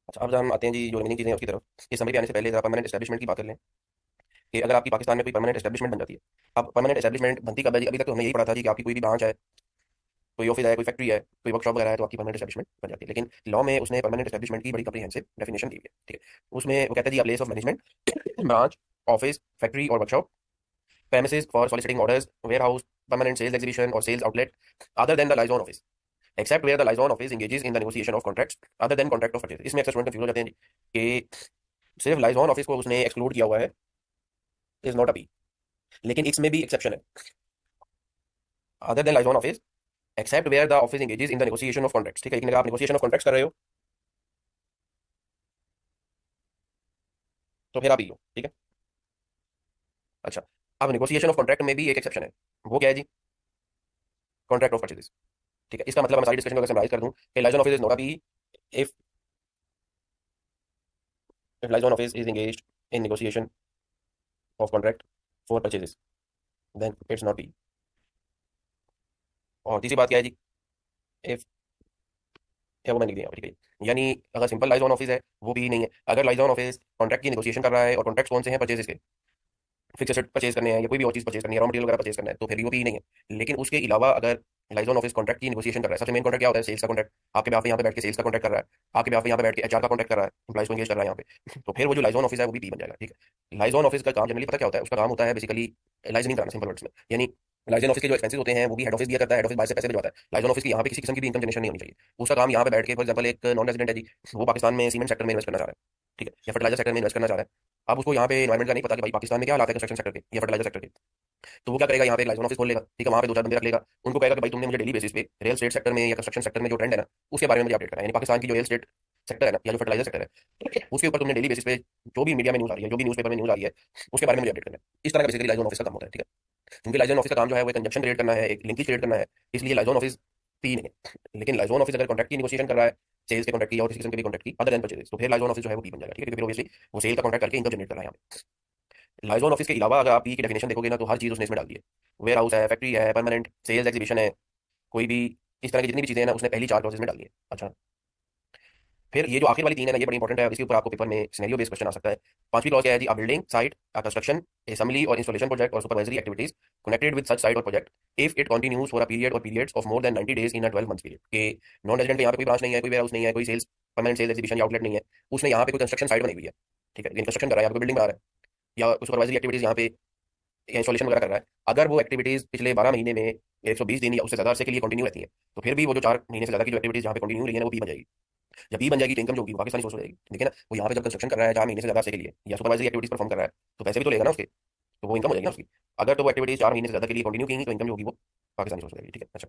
अच्छा अब हम आते हैं जी जो रिमेनिंग चीज़ें हैं उसकी तरफ। इस समरी पे आने से पहले ज़रा परमानेंट एस्टैब्लिशमेंट की बात कर लें कि अगर आपकी पाकिस्तान में कोई परमानेंट एस्टैब्लिशमेंट बन जाती है। अब परमानेंट एस्टैब्लिशमेंट बनती कब है जी? अभी तक तो हमने यही पढ़ा था जी कि आपकी कोई भी ब्रांच है, कोई ऑफिस है, कोई फैक्ट्री है, कोई वर्कशॉप वगैरह है तो आपकी परमानेंट एस्टैब्लिशमेंट बन जाती है। लेकिन लॉ में उसने परमानेंट एस्टैब्लिशमेंट की बड़ी कम्प्रीहेंसिव डेफिनेशन दी है। ठीक है, उसमें वो कहता है जी place of management, branch, office, factory और workshop, premises for soliciting orders, warehouse, permanent sales exhibition or sales outlet other than the liaison office, except where the liaison office engages in the negotiation of contracts other than contract of purchase। इसमें अक्सर student confuse हो जाते हैं जी कि सिर्फ लाइजॉन office को उसने exclude किया हुआ है, इज नॉट अ पी। लेकिन इसमें भी एक्सेप्शन है, other than liaison office except where the office engages in the negotiation of contracts. ठीक है, लेकिन अगर आप नेगोशिएशन ऑफ कॉन्ट्रैक्ट्स कर रहे हो तो फिर आप ही हो। ठीक है। अच्छा, अब नेगोशिएशन ऑफ कॉन्ट्रैक्ट में भी एक एक्सेप्शन है, वो क्या है जी? Contract of purchase. ठीक है, इसका मतलब मैं सारी डिस्कशन को अगर समराइज कर दूं कि liaison office is not a P if if liaison office is engaged in negotiation of contract for purchases then it's not P। और तीसरी बात क्या है जी? इफ या वो मैंने लिख दिया ठीक है, यानी अगर सिंपल लाइजॉन ऑफिस है वो भी नहीं है। अगर लाइजॉन ऑफिस कॉन्ट्रैक्ट की नेगोशिएशन कर रहा है और कॉन्ट्रैक्ट कौन से हैं? परचेजेस के, फिक्स एसेट परचेज करने हैं या कोई भी और चीज परचेज करनी है, रॉ मटेरियल वगैरह परचेज करना है, तो फिर वो भी नहीं है। लेकिन उसके अलावा अगर लाइजॉन ऑफिस कॉन्ट्रैक्ट की नेगोशिएशन कर रहा है, सबसे मेन कॉन्ट्रैक्ट क्या होता है? सेल्स का कॉन्ट्रैक्ट। आपके यहाँ पे बैठ के सेल्स का कॉन्ट्रैक्ट कर रहा है, आपके यहाँ पे बैठ के एचआर का कॉन्ट्रैक्ट कर रहा है, एम्प्लॉइज को एंगेज कर रहा है यहाँ पे, तो फिर वो जो लाइजॉन ऑफिस है वो भी पी बन जाएगा। ठीक है, लाइजॉन ऑफिस का काम जनरली पता क्या होता है? उसका काम होता है बेसिकली लाइजनिंग कराना, सिंपल वर्ड्स में। यानी लाइजन ऑफिस के जो एक्सपेंसेस होते हैं वो भी हेड ऑफिस दिया करता है, हेड ऑफिस बाहर से पैसे भिजवाता है। लाइजन ऑफिस की यहाँ पे किसी किस्म की भी इनकम जनरेशन नहीं होनी चाहिए। उसका काम यहाँ पे बैठ के, फॉर एग्जाम्पल एक नॉन रेजिडेंट है जी, वो पाकिस्तान में सीमेंट सेक्टर में इन्वेस्ट करना चाह रहा है, ठीक है, या फर्टिलाइजर सेक्टर में इन्वेस्ट करना चाह रहा है। अब उसको यहाँ पे एनवायरमेंट का नहीं पता कि भाई पाकिस्तान में क्या हालात है कंस्ट्रक्शन सेक्टर के या फर्टिलाइजर सेक्टर के। तो वो क्या करेगा? यहाँ पे एक लाइजन ऑफिस खोल लेगा, ठीक है, वहाँ पे दो चार बंदे रख लेगा, उनको कहेगा कि भाई तुमने मुझे डेली बेसिस पे रियल एस्टेट सेक्टर में या कंस्ट्रक्शन सेक्टर में जो ट्रेंड है ना उसके बारे में मुझे अपडेट करना है। यानी पाकिस्तान की जो रियल एस्टेट सेक्टर है ना या जो फर्टिलाइजर सेक्टर है उसके ऊपर तुमने डेली बेसिस पे जो भी मीडिया में न्यूज आ रही है, जो भी न्यूज़पेपर में न्यूज आ रही है, उसके बारे में मुझे अपडेट करना है। इस तरह का बेसिकली लाइजन ऑफिस का काम होता है। ठीक है, क्योंकि लाइजन ऑफिस का काम जो है वो कंजक्शन क्रिएट करना है, एक लिंकेज क्रिएट करना है, इसलिए लाइजन ऑफिस पी नहीं है। लेकिन लाइजन ऑफिस अगर कॉन्ट्रैक्ट की नेगोशिएशन कर रहा है, सेल्स के कॉन्ट्रैक्ट की और किसी किस्म के भी कॉन्ट्रैक्ट की अदर देन परचेज, तो फिर लाइजन ऑफिस जो है वो पी बन जाएगा। ठीक है, क्योंकि फिर ऑब्वियसली वो सेल का कॉन्ट्रैक्ट करके इनकम जनरेट कर रहा है यहाँ पे। लाइजन ऑफिस के अलावा अगर आप पी की डेफिनेशन देखोगे ना तो हर चीज उसने इसमें डाल दी है। वेयर हाउस है, फैक्ट्री है, परमानेंट सेल्स एग्जीबिशन है, कोई भी इस तरह की जितनी भी चीजें हैं ना उसने पहली चार क्लॉजेज में डाल दी है। अच्छा, फिर ये जो आखिर वाली तीन है ना ये बड़ी इंपॉर्टेंट है, इसके ऊपर आपको पेपर में सिनेरियो बेस्ड क्वेश्चन आ सकता है। पांचवी क्लॉज क्या है जी? बिल्डिंग साइट, कंस्ट्रक्शन, असेंबली और इंस्टॉलेशन प्रोजेक्ट और supervisory activities connected with such site और project if it continues for a period और periods of more than 90 days in a 12 months period. के नॉन रेजिडेंट के यहाँ पे कोई ब्रांच नहीं है, कोई वेयर हाउस नहीं है, कोई सेल्स परमानेंट सेल्स एग्जीबिशन या आउटलेट नहीं है, उसने यहाँ पे कोई कंस्ट्रक्शन साइट बनाई हुई है, ठीक है, कंस्ट्रक्शन कर रहा है, यहाँ पे बिल्डिंग बना रहा है या सुपरवाइजरी एक्टिविटीज यहाँ पे इंस्टॉलेशन वगैरह कर रहा है। अगर वो एक्टिविटीज पिछले 12 महीने में 120 दिन या उससे ज्यादा अरसे के लिए कंटिन्यू रहती है तो फिर भी वो जो 4 महीने से ज्यादा की जो एक्टिविटीज यहाँ पे कंटिन्यू रही है ना वो पी बन जाएगी। जब ई बन जाएगी तो इनकम जो होगी वो पाकिस्तानी सोर्स हो जाएगी। देखिए ना, वो यहाँ पे जब कंस्ट्रक्शन कर रहा है 4 महीने से ज्यादा से के लिए या सुपरवाइजरी एक्टिविटीज परफॉर्म कर रहा है तो पैसे भी तो लेगा ना उसके, तो वो इनकम हो जाएगी ना उसकी। अगर तो वो एक्टिविटीज 4 महीने से ज्यादा के लिए कंटिन्यू की तो इनकम जो होगी वो पाकिस्तानी सोर्स हो जाएगी। ठीक है। अच्छा,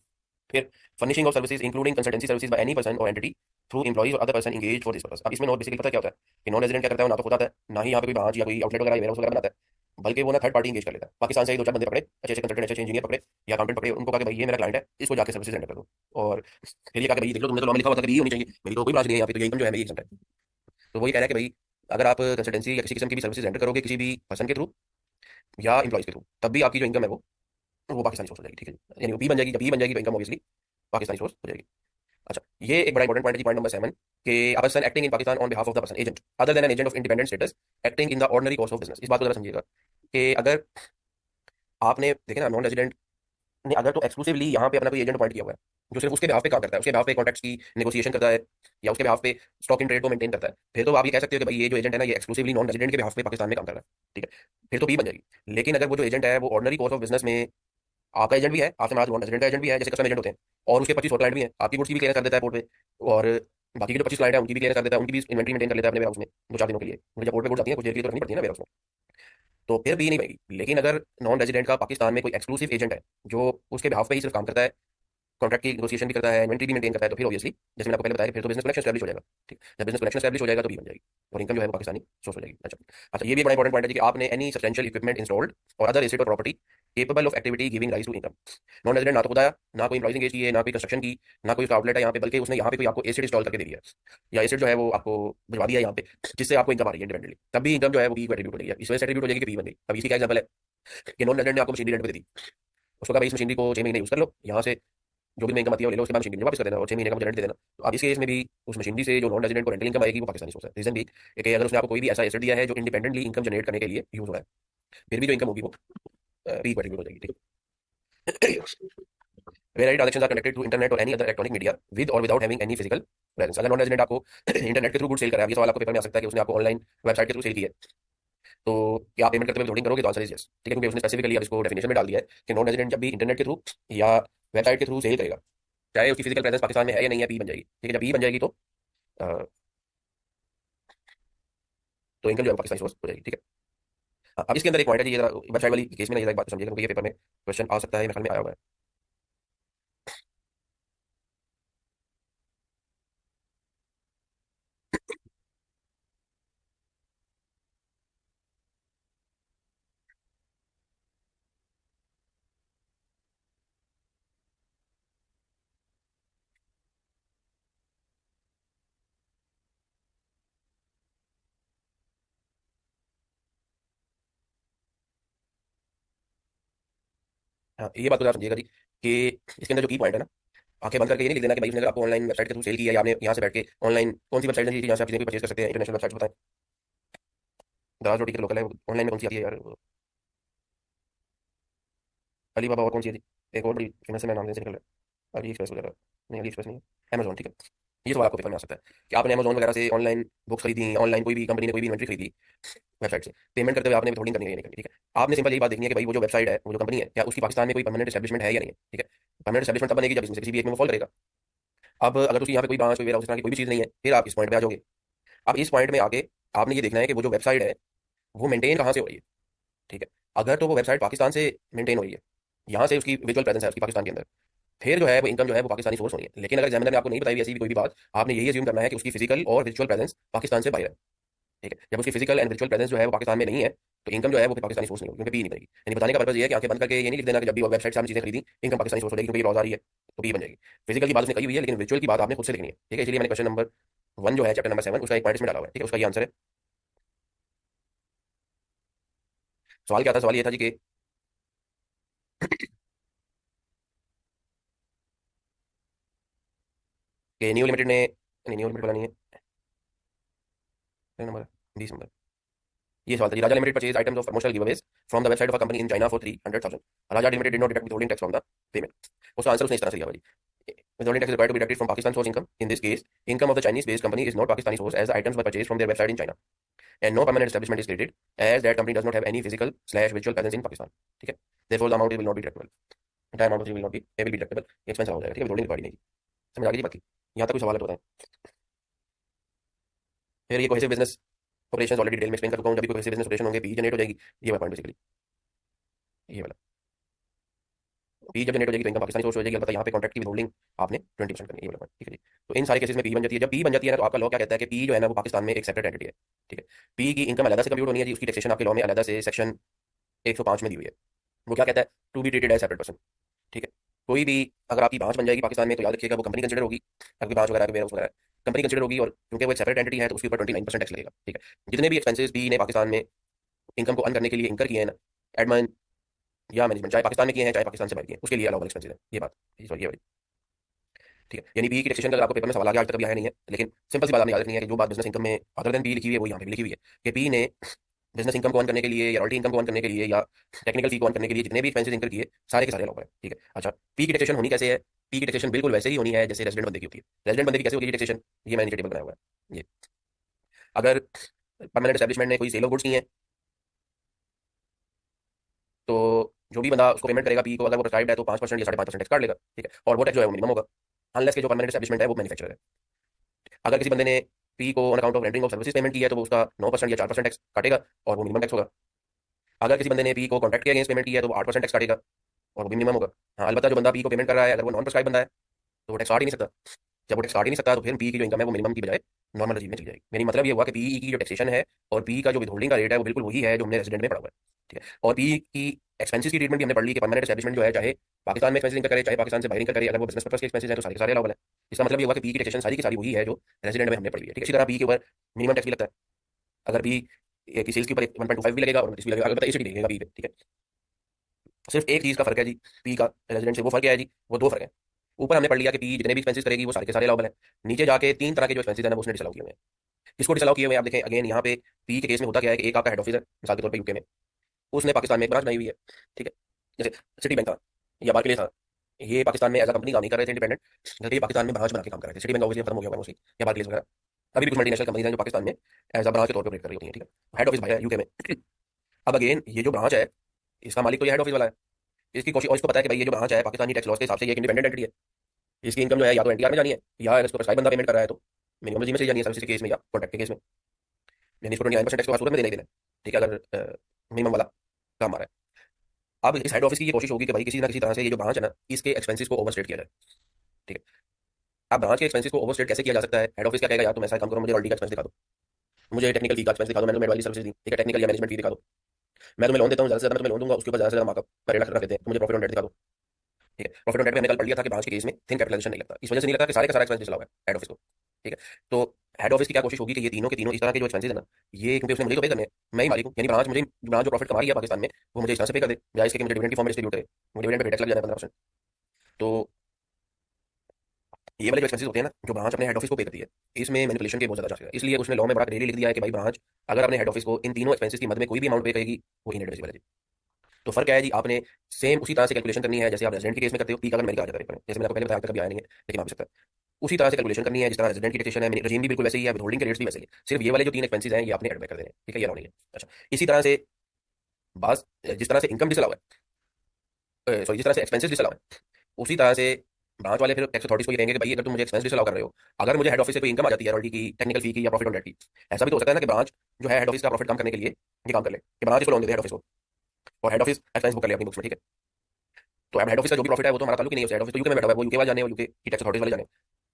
फिर furnishing of services including consultancy services by any person और एंटिटी थ्रू एम्प्लॉइज और other person engage for this purpose. अब इसमें नॉट बेसिकली पता क्या होता है कि नॉन रेजिडेंट क्या करता है? वो ना तो खुद आता है ना ही यहाँ पे कोई ब्रांच या कोई आउटलेट वगैरह वेयरहाउस वगैरह बनाता है, बल्कि वो ना थर्ड पार्टी इंगेज कर लेता है। पाकिस्तान से ही दो चार बंदे पकड़े, अच्छे अच्छे कंसल्टेंट, अच्छे इंजीनियर पकड़े या अकाउंटेंट पकड़े, उनको कहा कि भाई ये मेरा क्लाइंट है, इसको जाके सर्विसेज रेंडर कर दो। और फिर ये कहा कि भाई देख लो तुमने तो लॉ में लिखा हुआ था कि ये होनी चाहिए, मेरी तो कोई ब्रांच नहीं है यहाँ पे, तो ये इनकम जो है मेरी एग्जम्प्ट है। तो वही कह रहा है कि भाई अगर आप कंसल्टेंसी या किसी किस्म की भी सर्विसेज रेंडर करोगे किसी भी पर्सन के थ्रू या एम्प्लॉइज के थ्रू, तब भी आपकी जो इनकम है वो पाकिस्तानी सोर्स हो जाएगी। ठीक है, यानी वो पी बन जाएगी, जब पी बन जाएगी तो इनकम ऑब्वियसली पाकिस्तानी सोर्स हो जाएगी। अच्छा, ये एक बड़ा इंपॉर्टेंट पॉइंट है, पॉइंट नंबर 7 कि a person acting in Pakistan on behalf of the person agent other than an agent of independent status acting in the ordinary course of business. इस बात को जरा समझिएगा कि अगर आपने देखे ना नॉन रेजिडेंट ने अगर तो एक्सक्लूसिवली यहाँ पे अपना कोई एजेंट अपॉइंट किया हुआ है जो सिर्फ उसके बिहाफ पे काम करता है, उसके बिहाफ पे कॉन्ट्रैक्ट्स की नेगोशिएशन करता है या उसके बिहाफ पे स्टॉक इन ट्रेड को मेंटेन करता है, फिर तो आप ये कह सकते हो कि भाई ये जो एजेंट है ना ये एक्सक्लूसिवली नॉन रेजिडेंट के बिहाफ पे पाकिस्तान में काम कर रहा है। ठीक है, फिर तो पी बन जाएगी। लेकिन अगर वो जो एजेंट है वो ऑर्डिनरी कोर्स ऑफ बिजनेस में आपका एजेंट भी है, आपसे हमारा नॉन रेजिडेंट का एजेंट भी है जैसे कस्टम एजेंट होते हैं, और उसके 25 और क्लाइंट भी हैं, आपकी गुड्स की भी क्लियर कर देता है पोर्ट पे, और बाकी के जो 25 क्लाइंट है उनकी भी क्लियर कर देता है, उनकी भी इन्वेंट्री मेंटेन कर लेता है अपने वेयर हाउस में दो चार दिनों के लिए, मुझे जब पोर्ट पे गुड्स आती है कुछ देर के लिए तो रखनी पड़ती है ना वेयर हाउस में, तो फिर भी नहीं पाएगी। लेकिन अगर नॉन रेजिडेंट का पाकिस्तान में कोई एक्सक्लूसिव एजेंट है जो उसके बिहाफ पे ही सिर्फ काम करता है, कॉन्ट्रैक्ट की नेगोशिएशन भी करता है, इन्वेंट्री भी मेंटेन करता है, तो फिर ऑब्वियसली जैसे मैंने आपको पहले बताया फिर तो बिजनेस कनेक्शन एस्टैब्लिश हो जाएगा। ठीक, जब बिजनेस कनेक्शन एस्टैब्लिश हो जाएगा तो भी बन जाएगी और इनकम जो है वो पाकिस्तानी सोर्स हो जाएगी। अच्छा, अच्छा, ये भी बड़ा इंपॉर्टेंट पॉइंट है कि आपने एनी सब्सटेंशियल इक्विपमेंट इंस्टॉल्ड और अदर एसेट और property capable of activity giving rise to income. Non resident ना तो खुद आया, ना कोई एम्प्लॉइज एंगेज किए, ना कोई कंस्ट्रक्शन की, ना कोई उसका आउटलेट है यहाँ पे, बल्कि उसने यहाँ पे कोई आपको एसेट इंस्टॉल करके दे दिया है या एसेट जो है वो आपको भिजवा दिया है यहाँ पे जिससे आपको इनकम आ रही है इंडिपेंडेंटली, तब भी इनकम जो है वो पी को एट्रीब्यूट हो जाएगी। इस वजह से एट्रीब्यूट हो जाएगी कि पी बन गई। अब इसकी क्या एग्जाम्पल है कि नॉन रेजिडेंट ने आपको मशीनरी रेंट पे दे दी, उसको कहा भाई इस मशीनरी को 6 महीने यूज कर लो, यहाँ से जो भी इनकम आती है वो ले लो, उसके बाद मशीनरी वापस कर देना और 6 महीने का मुझे रेंट दे देना। तो अब इस केस में भी उस मशीनरी से जो नॉन रेजिडेंट को रेंटल इनकम आएगी वो पाकिस्तानी सोर्स है। रीजन भी है कि अगर उसने आपको कोई भी ऐसा एसेट दिया है जो इंडिपेंडेंटली इनकम जनरेट करने के लिए यूज हो रहा है, फिर भी जो इनकम होगी वो री कंट्रीब्यूट हो जाएगी, ठीक है। Where any transactions are conducted through internet or any other electronic media with or without having any physical presence। अगर नॉन रेजिडेंट आपको इंटरनेट के थ्रू गुड सेल कर रहा है, ये सवाल आपको पेपर में आ सकता है कि उसने आपको ऑनलाइन वेबसाइट के थ्रू सेल की है, तो क्या आप पेमेंट करते हुए होल्डिंग करोगे? तो आंसर इज यस, ठीक है, क्योंकि उसने स्पेसिफिकली अब इसको डेफिनेशन में डाल दिया है कि नॉन रेजिडेंट जब भी इंटरनेट के थ्रू या वेबसाइट के थ्रू सेल करेगा, चाहे उसकी फिजिकल प्रेजेंस पाकिस्तान में है या नहीं है, पी बन जाएगी, ठीक है। जब पी बन जाएगी तो इनकम जो है पाकिस्तानी सोर्स हो जाएगी, ठीक है। अब इसके अंदर एक पॉइंट है जी, ये वेबसाइट वाली केस में ना ये एक बात समझिए, क्योंकि ये पेपर में क्वेश्चन आ सकता है, मेरे ख्याल में आया हुआ है। हाँ, ये बात तो आप समझिएगा जी कि इसके अंदर जो की पॉइंट है ना, आंखें बंद करके ये नहीं लिख देना कि भाई उसने अगर आपको ऑनलाइन वेबसाइट के थ्रू सेल किया है या आपने यहाँ से बैठ के ऑनलाइन कौन सी वेबसाइट है जहाँ से आप चीजें भी परचेज कर सकते हैं, इंटरनेशनल वेबसाइट बताएं। दाल रोटी के लोकल है, ऑनलाइन में कौन सी आती है यार? अली बाबा, और कौन सी है जी? एक और बड़ी फेमस है, मैं नाम नहीं निकल रहा है, अली एक्सप्रेस वगैरह, नहीं अली एक्सप्रेस नहीं है, अमेजोन, ठीक है। ये सवाल आपको पेपर में आ सकता है कि आपने अमेजोन वगैरह से ऑनलाइन बुक्स खरीदी, ऑनलाइन कोई भी कंपनी ने कोई भी इन्वेंट्री खरीदी वेबसाइट से, पेमेंट करते हुए आपने विथहोल्डिंग करनी है या नहीं करनी, ठीक है। आपने सिंपल यही बात देखनी है कि भाई वो जो वेबसाइट है, वो जो कंपनी है, क्या उसकी पाकिस्तान में कोई परमानेंट एस्टैब्लिशमेंट है या नहीं है, ठीक है। परमानेंट एस्टैब्लिशमेंट तब बनेगी जब इसमें से किसी भी एक में वो फॉल करेगा। अब अगर उसकी यहाँ पे कोई ब्रांच, कोई वेयर हाउस, इस तरह की कोई भी चीज़ नहीं है, फिर आप इस पॉइंट पे आ जाओगे। अब इस पॉइंट में आके आपने ये देखना है कि वो जो वेबसाइट है वो मेंटेन कहाँ से हो रही है, ठीक है। अगर तो वो वेबसाइट पाकिस्तान से मेंटेन हो रही है, यहाँ से उसकी विजुअल प्रेजेंस है उसकी पाकिस्तान के अंदर, फिर जो है वो इनकम जो है वो पाकिस्तानी सोर्स होनी है। लेकिन अगर एग्जामिनर ने आपको नहीं बताई ऐसी भी कोई भी बात, आपने यही अज्यूम करना है कि उसकी फिजिकल और विजुअल प्रेजेंस पाकिस्तान से बाहर है, ठीक है। जब उसकी फिजिकल एंड विजुअल प्रेजेंस जो है वो पाकिस्तान में नहीं है, तो इनकम जो है वो फिर पाकिस्तानी सोर्स नहीं होगी, क्योंकि पी नहीं बनेगी। यानी बताने का पर्पज ये है कि आंखें बंद करके ये नहीं लिख देना कि जब भी वेबसाइट से आपने चीजें खरीदी इनकम पाकिस्तानी सोर्स हो जाएगी, क्योंकि रॉज आ रही है तो पी बन जाएगी। फिजिकल की बात उसने कही हुई है, लेकिन विजुअल की बात आपने खुद से लिखनी है, ठीक है। इसलिए मैंने क्वेश्चन नंबर 1 जो है चैप्टर नंबर 7 उसका एक पॉइंट इसमें डाला हुआ है, ठीक है। उसका ये आंसर है। सवाल क्या था? सवाल ये था जी कि न्यू लिमिटेड ने, नहीं न्यू लिमिटेड वाला नहीं है, नंबर 20 नंबर, ये सवाल था जी। Raja limited purchase items of promotional giveaways from the website of a company in China for 300,000। Raja limited did not deduct withholding tax from the payment. उसका आंसर उसने इस तरह से दिया हुआ जी, withholding tax is required to be deducted from Pakistan source income। In this case, income of the Chinese-based company is not Pakistani source as the items were purchased from their website in China, and no permanent establishment is created as that company does not have any physical slash virtual presence in Pakistan, ठीक है। Therefore, the amount will not be deductible। entire amount will not be will be deductible, expense हो जाएगा, ठीक है, withholding record नहीं की। समझ आ गई जी बात की? यहाँ तक कोई सवाल है तो बताएं। फिर ये cohesive business operations already detail में एक्सप्लेन कर चुका हूँ। जब भी कोहेसिव बिजनेस ऑपरेशन होंगे पी जनरेट हो जाएगी, ये वाला पॉइंट बेसिकली, ये वाला पी जब जनरेट हो जाएगी तो इनकम पाकिस्तानी सोर्स हो जाएगी। अलबत्ता यहाँ पे कॉन्ट्रैक्ट की विथहोल्डिंग आपने 20% करनी है, ये वाला पॉइंट, ठीक है जी। तो इन सारे केसेस में पी बन जाती है। जब पी बन जाती है ना, तो आपका लॉ क्या कहता है कि पी जो है ना वो पाकिस्तान में एक सेपरेट एंटिटी है, ठीक है। पी की इनकम अलग से कंप्यूट होनी है जी, उसकी टैक्सेशन आपके लॉ में अलग से सेक्शन 105 में दी हुई है। वो क्या कहता है? To be treated as separate person, ठीक है। कोई भी अगर आपकी ब्रांच बन जाएगी पाकिस्तान में, तो याद रखिएगा वो कंपनी कंसिडर होगी। आपकी ब्रांच वगैरह वेयर हाउस वगैरह कंपनी कंसिडर होगी, और क्योंकि वो एक सेपरेट एंटिटी है तो उसके ऊपर 29% टैक्स लगेगा, ठीक है। जितने भी एक्सपेंसेस पी ने पाकिस्तान में इनकम को अर्न करने के लिए इंकर किए हैं ना, एडमिन या मैनेजमेंट, चाहे पाकिस्तान में किए हैं चाहे पाकिस्तान से बाहर किए हैं, उसके लिए अलाउबल एक्सपेंसेस है, ये बात, ये वाली, ठीक है। यानी पी की टैक्सेशन का अगर आपको पेपर में सवाल आ गया, आज तक अभी आया नहीं है, लेकिन सिंपल सी बात आपने याद रखनी है कि जो बात बिजनेस इनकम में अदर देन पी लिखी हुई है वो यहाँ पे भी लिखी हुई है कि पी ने बिजनेस इनकम को ऑन करने के लिए या रॉयल्टी इनकम को ऑन करने के लिए या टेक्निकल फी को ऑन करने के लिए जितने भी एक्सपेंसेस इंकर किए सारे के सारे अलाउ है, ठीक है। अच्छा, पी की टैक्सेशन होनी कैसे है? पी की टैक्सेशन बिल्कुल वैसे ही होनी है जैसे रेजिडेंट बंदे की होती है। रेजिडेंट बंदे की कैसे होगी टैक्सेशन? ये मैंने नीचे टेबल बनाया हुआ है ये। अगर परमानेंट एस्टेब्लिशमेंट ने कोई सेल ऑफ गुड्स की है, तो जो भी बंदा उसको पेमेंट करेगा पी को, अगर वो प्रेस्क्राइब्ड है तो 5% या 5.5% टैक्स काट लेगा, ठीक है। और वो टैक्स जो है वो मिनिमम होगा, अनलेस के जो परमानेंट एस्टेब्लिशमेंट है वो मैन्युफैक्चरर है। अगर किसी बंदे ने पी को on account of rendering of services payment की है, तो वो उसका 9% या 4% टैक्स काटेगा और वो मिनिमम टैक्स होगा। अगर किसी बंदे ने पी को कॉन्ट्रैक्ट के अगेंस्ट पेमेंट की है, तो वो 8% टैक्स काटेगा और वो भी मिनिमम होगा। हाँ, अलबत्ता जो बंदा पी को पेमेंट कर रहा है अगर वो नॉन प्रेस्क्राइब बंदा है, तो वो टैक्स काट ही नहीं सकता। जब वो टैक्स काट ही नहीं सकता, तो फिर पी की जो इनकम है वो मिनिमम की बजाय नॉर्मल रजीम में चली जाएगी। मेरी मतलब ये हुआ कि पी की जो टैक्सेशन है और पी का जो विथहोल्डिंग का रेट है वो बिल्कुल वही है जो हमने रेजिडेंट में पढ़ा हुआ है, ठीक है। और पी की एक्सपेंसेस की ट्रीटमेंट भी हमने पढ़ ली कि परमानेंट एस्टेब्लिशमेंट जो है चाहे पाकिस्तान में एक्सपेंसेस इनकर करे चाहे पाकिस्तान से बाहर इनकर करे, अगर वो बिजनेस पर्पस के एक्सपेंसेस है तो सारे के सारे अलाउबल है। इसका मतलब ये हुआ कि पी की टैक्सेशन सारी की सारी वही है जो रेजिडेंट में हमने पढ़ी है, ठीक है। इसी तरह पी के ऊपर मिनिमम टैक्स भी लगता है। अगर पी की सेल्स के ऊपर 1.25 भी लगेगा और इस भी लगेगा, अलबत्ता एसटी लगेगा पी पे, ठीक है। सिर्फ एक चीज का फर्क है जी पी का रेजिडेंट से, वो फर्क क्या है जी? वो दो फर्क है। ऊपर हमने पढ़ लिया कि पी जितने भी एक्सपेंसेस करेगी वो सारे के सारे अलाउबल है। नीचे जाके तीन तरह के जो एक्सपेंसेस है ना वो उसने डिसअलाउ किए हुए हैं। किसको डिसअलाउ किए हुए हैं आप देखें अगेन यहाँ पे पी के केस में होता क्या है कि एक आपका हेड ऑफिस है मिसाल के तौर पर यूके में, उसने पाकिस्तान में एक ब्रांच बनाई हुई है, ठीक है। जैसे सिटी बैंक था या बार्कलेज था, ये पाकिस्तान में एज अ कंपनी काम नहीं कर रहे थे इंडिपेंडेंट, जबकि ये पाकिस्तान में ब्रांच बना के काम कर रहे थे। सिटी बैंक ऑब्वियसली खत्म हो गया होगा मोस्टली, या बार्कलेज वगैरह। अभी भी कुछ मल्टीनेशनल कंपनीज हैं जो पाकिस्तान में एज अ ब्रांच के तौर पर ऑपरेट कर रही होती हैं, ठीक है। हेड ऑफिस भाई है यूके में। अब अगेन ये जो ब्रांच है इसका मालिक तो ये हेड ऑफिस वाला है। इसकी कोशिश, और इसको पता है कि भाई ये जो ब्रांच है पाकिस्तानी टैक्स लॉस के हिसाब से ये एक इंडिपेंडेंट एंटिटी है। इसकी इनकम जो है या तो एनटीआर में जानी है, या अगर इसको प्रेस्क्राइब बंदा पेमेंट कर रहा है तो मिनिमम जी में से जानी है सर्विस के केस में या कॉन्ट्रैक्ट के केस में, यानी इसको 29% टैक्स को हर सूरत में देना ही देना है, ठीक है, अगर मिनिमम वाला काम आ रहा है। अब इस हेड ऑफिस की ये कोशिश होगी कि भाई किसी ना किसी तरह से ये जो ब्रांच है ना इसके एक्सपेंसेस को ओवरस्टेट किया जाए, ठीक है। अब ब्रांच के एक्सपेंसेस को ओवरस्टेट कैसे किया जा सकता है? हेड ऑफिस क्या कहेगा, यार तुम ऐसा काम करो, मुझे ऑलरेडी का एक्सपेंस दिखा दो, मुझे टेक्निकल फी का एक्सपेंस दिखा दो, मैंने तुम्हें वाली सर्विस दी, ठीक है, टेक्निकल या मैनेजमेंट फी दिखा दो, मैं तुम्हें लोन देता हूँ, ज्यादा से ज्यादा मैं तुम्हें लोन दूंगा, उसके ऊपर ज्यादा से ज्यादा मार्कअप पर रख देते हैं, तो मुझे प्रॉफिट ऑन डेट दिखा दो, ठीक है। प्रॉफिट ऑन डेट में हमने कल पढ़ लिया था कि ब्रांच के केस में थिन कैपिटलाइजेशन नहीं लगता, इस वजह से नहीं लगता कि सारे का सारा एक्सपेंस चला हुआ है हेड ऑफिस को, ठीक है। तो हेड ऑफिस की क्या कोशिश होगी कि ये तीनों के तीनों इस तरह के जो एक्सपेंसेस है ना, ये क्योंकि उसने मुझे तो पे करने हैं, मैं ही मालिक हूँ, यानी ब्रांच जो प्रॉफिट कमा रही है पाकिस्तान में वो मुझे इस तरह से पे कर दे, या इसके कि मुझे डिविडेंड की फॉर्म में डिस्ट्रीब्यूट करे, मुझे डिविडेंड पे टैक्स लग जाना है 15%। तो ये वाले जो एक्सपेंसेस होते हैं ना जो ब्रांच अपने हेड ऑफिस को पे करती है, इसमें मैनिपुलेशन के बहुत ज्यादा चांसेस है, इसलिए उसने लॉ में बड़ा क्लियरली लिख दिया है कि भाई ब्रांच अगर अपने हेड ऑफिस को इन तीनों एक्सपेंसेस की मद में कोई भी अमाउंट पे करेगी वो इनएडमिसिबल है जी। तो फर्क क्या है जी, आपने सेम उसी तरह से कैलकुलेशन करनी है जैसे आप रेजिडेंट के केस में करते हो, पी का अगर अमेरिका आ जाता है पेपर में, जैसे मैंने आपको पहले बताया, अब तक कभी आया नहीं है लेकिन आ भी सकता है, उसी तरह से कैलकुलेशन करनी है जिस तरह रेजिडेंट की टैक्सेशन है, रजीम भी बिल्कुल वैसे ही है, होल्डिंग के रेट्स भी वैसे ही है, सिर्फ ये वाले जो तीन एक्सपेंसेस हैं ये आपने एड बैक कर देने हैं, ठीक है, ये नहीं है। अच्छा, इसी तरह से बास जिस तरह से इनकम डिसअलाउ है, सॉरी जिस तरह से एक्सपेंसेस डिसअलाउ है, उसी तरह से ब्रांच वाले फिर टैक्स अथॉरिटीज को ये कहेंगे कि भाई अगर तुम मुझे एक्सपेंस डिसअलाउ कर रहे हो, अगर मुझे हेड ऑफिस से कोई इनकम आ जाती है रॉयल्टी की, टेक्निकल फी की या प्रॉफिट ऑन डेट की, ऐसा भी तो हो सकता है ना कि ब्रांच जो है हेड ऑफिस का प्रॉफिट कम करने के लिए ये काम कर ले कि ब्रांच इसको लोन दे दे हेड ऑफिस को, और हेड ऑफिस एक्सपेंस बुक कर ले अपनी बुक्स में, ठीक है। तो अब हेड ऑफिस का जो भी प्रॉफिट है वो तो हमारा ताल्लुक ही नहीं है, हेड ऑफिस तो यूके में बैठा हुआ है, वो यूके वाले जाने, वो यूके की टैक्स अथॉरिटीज वाले जाने।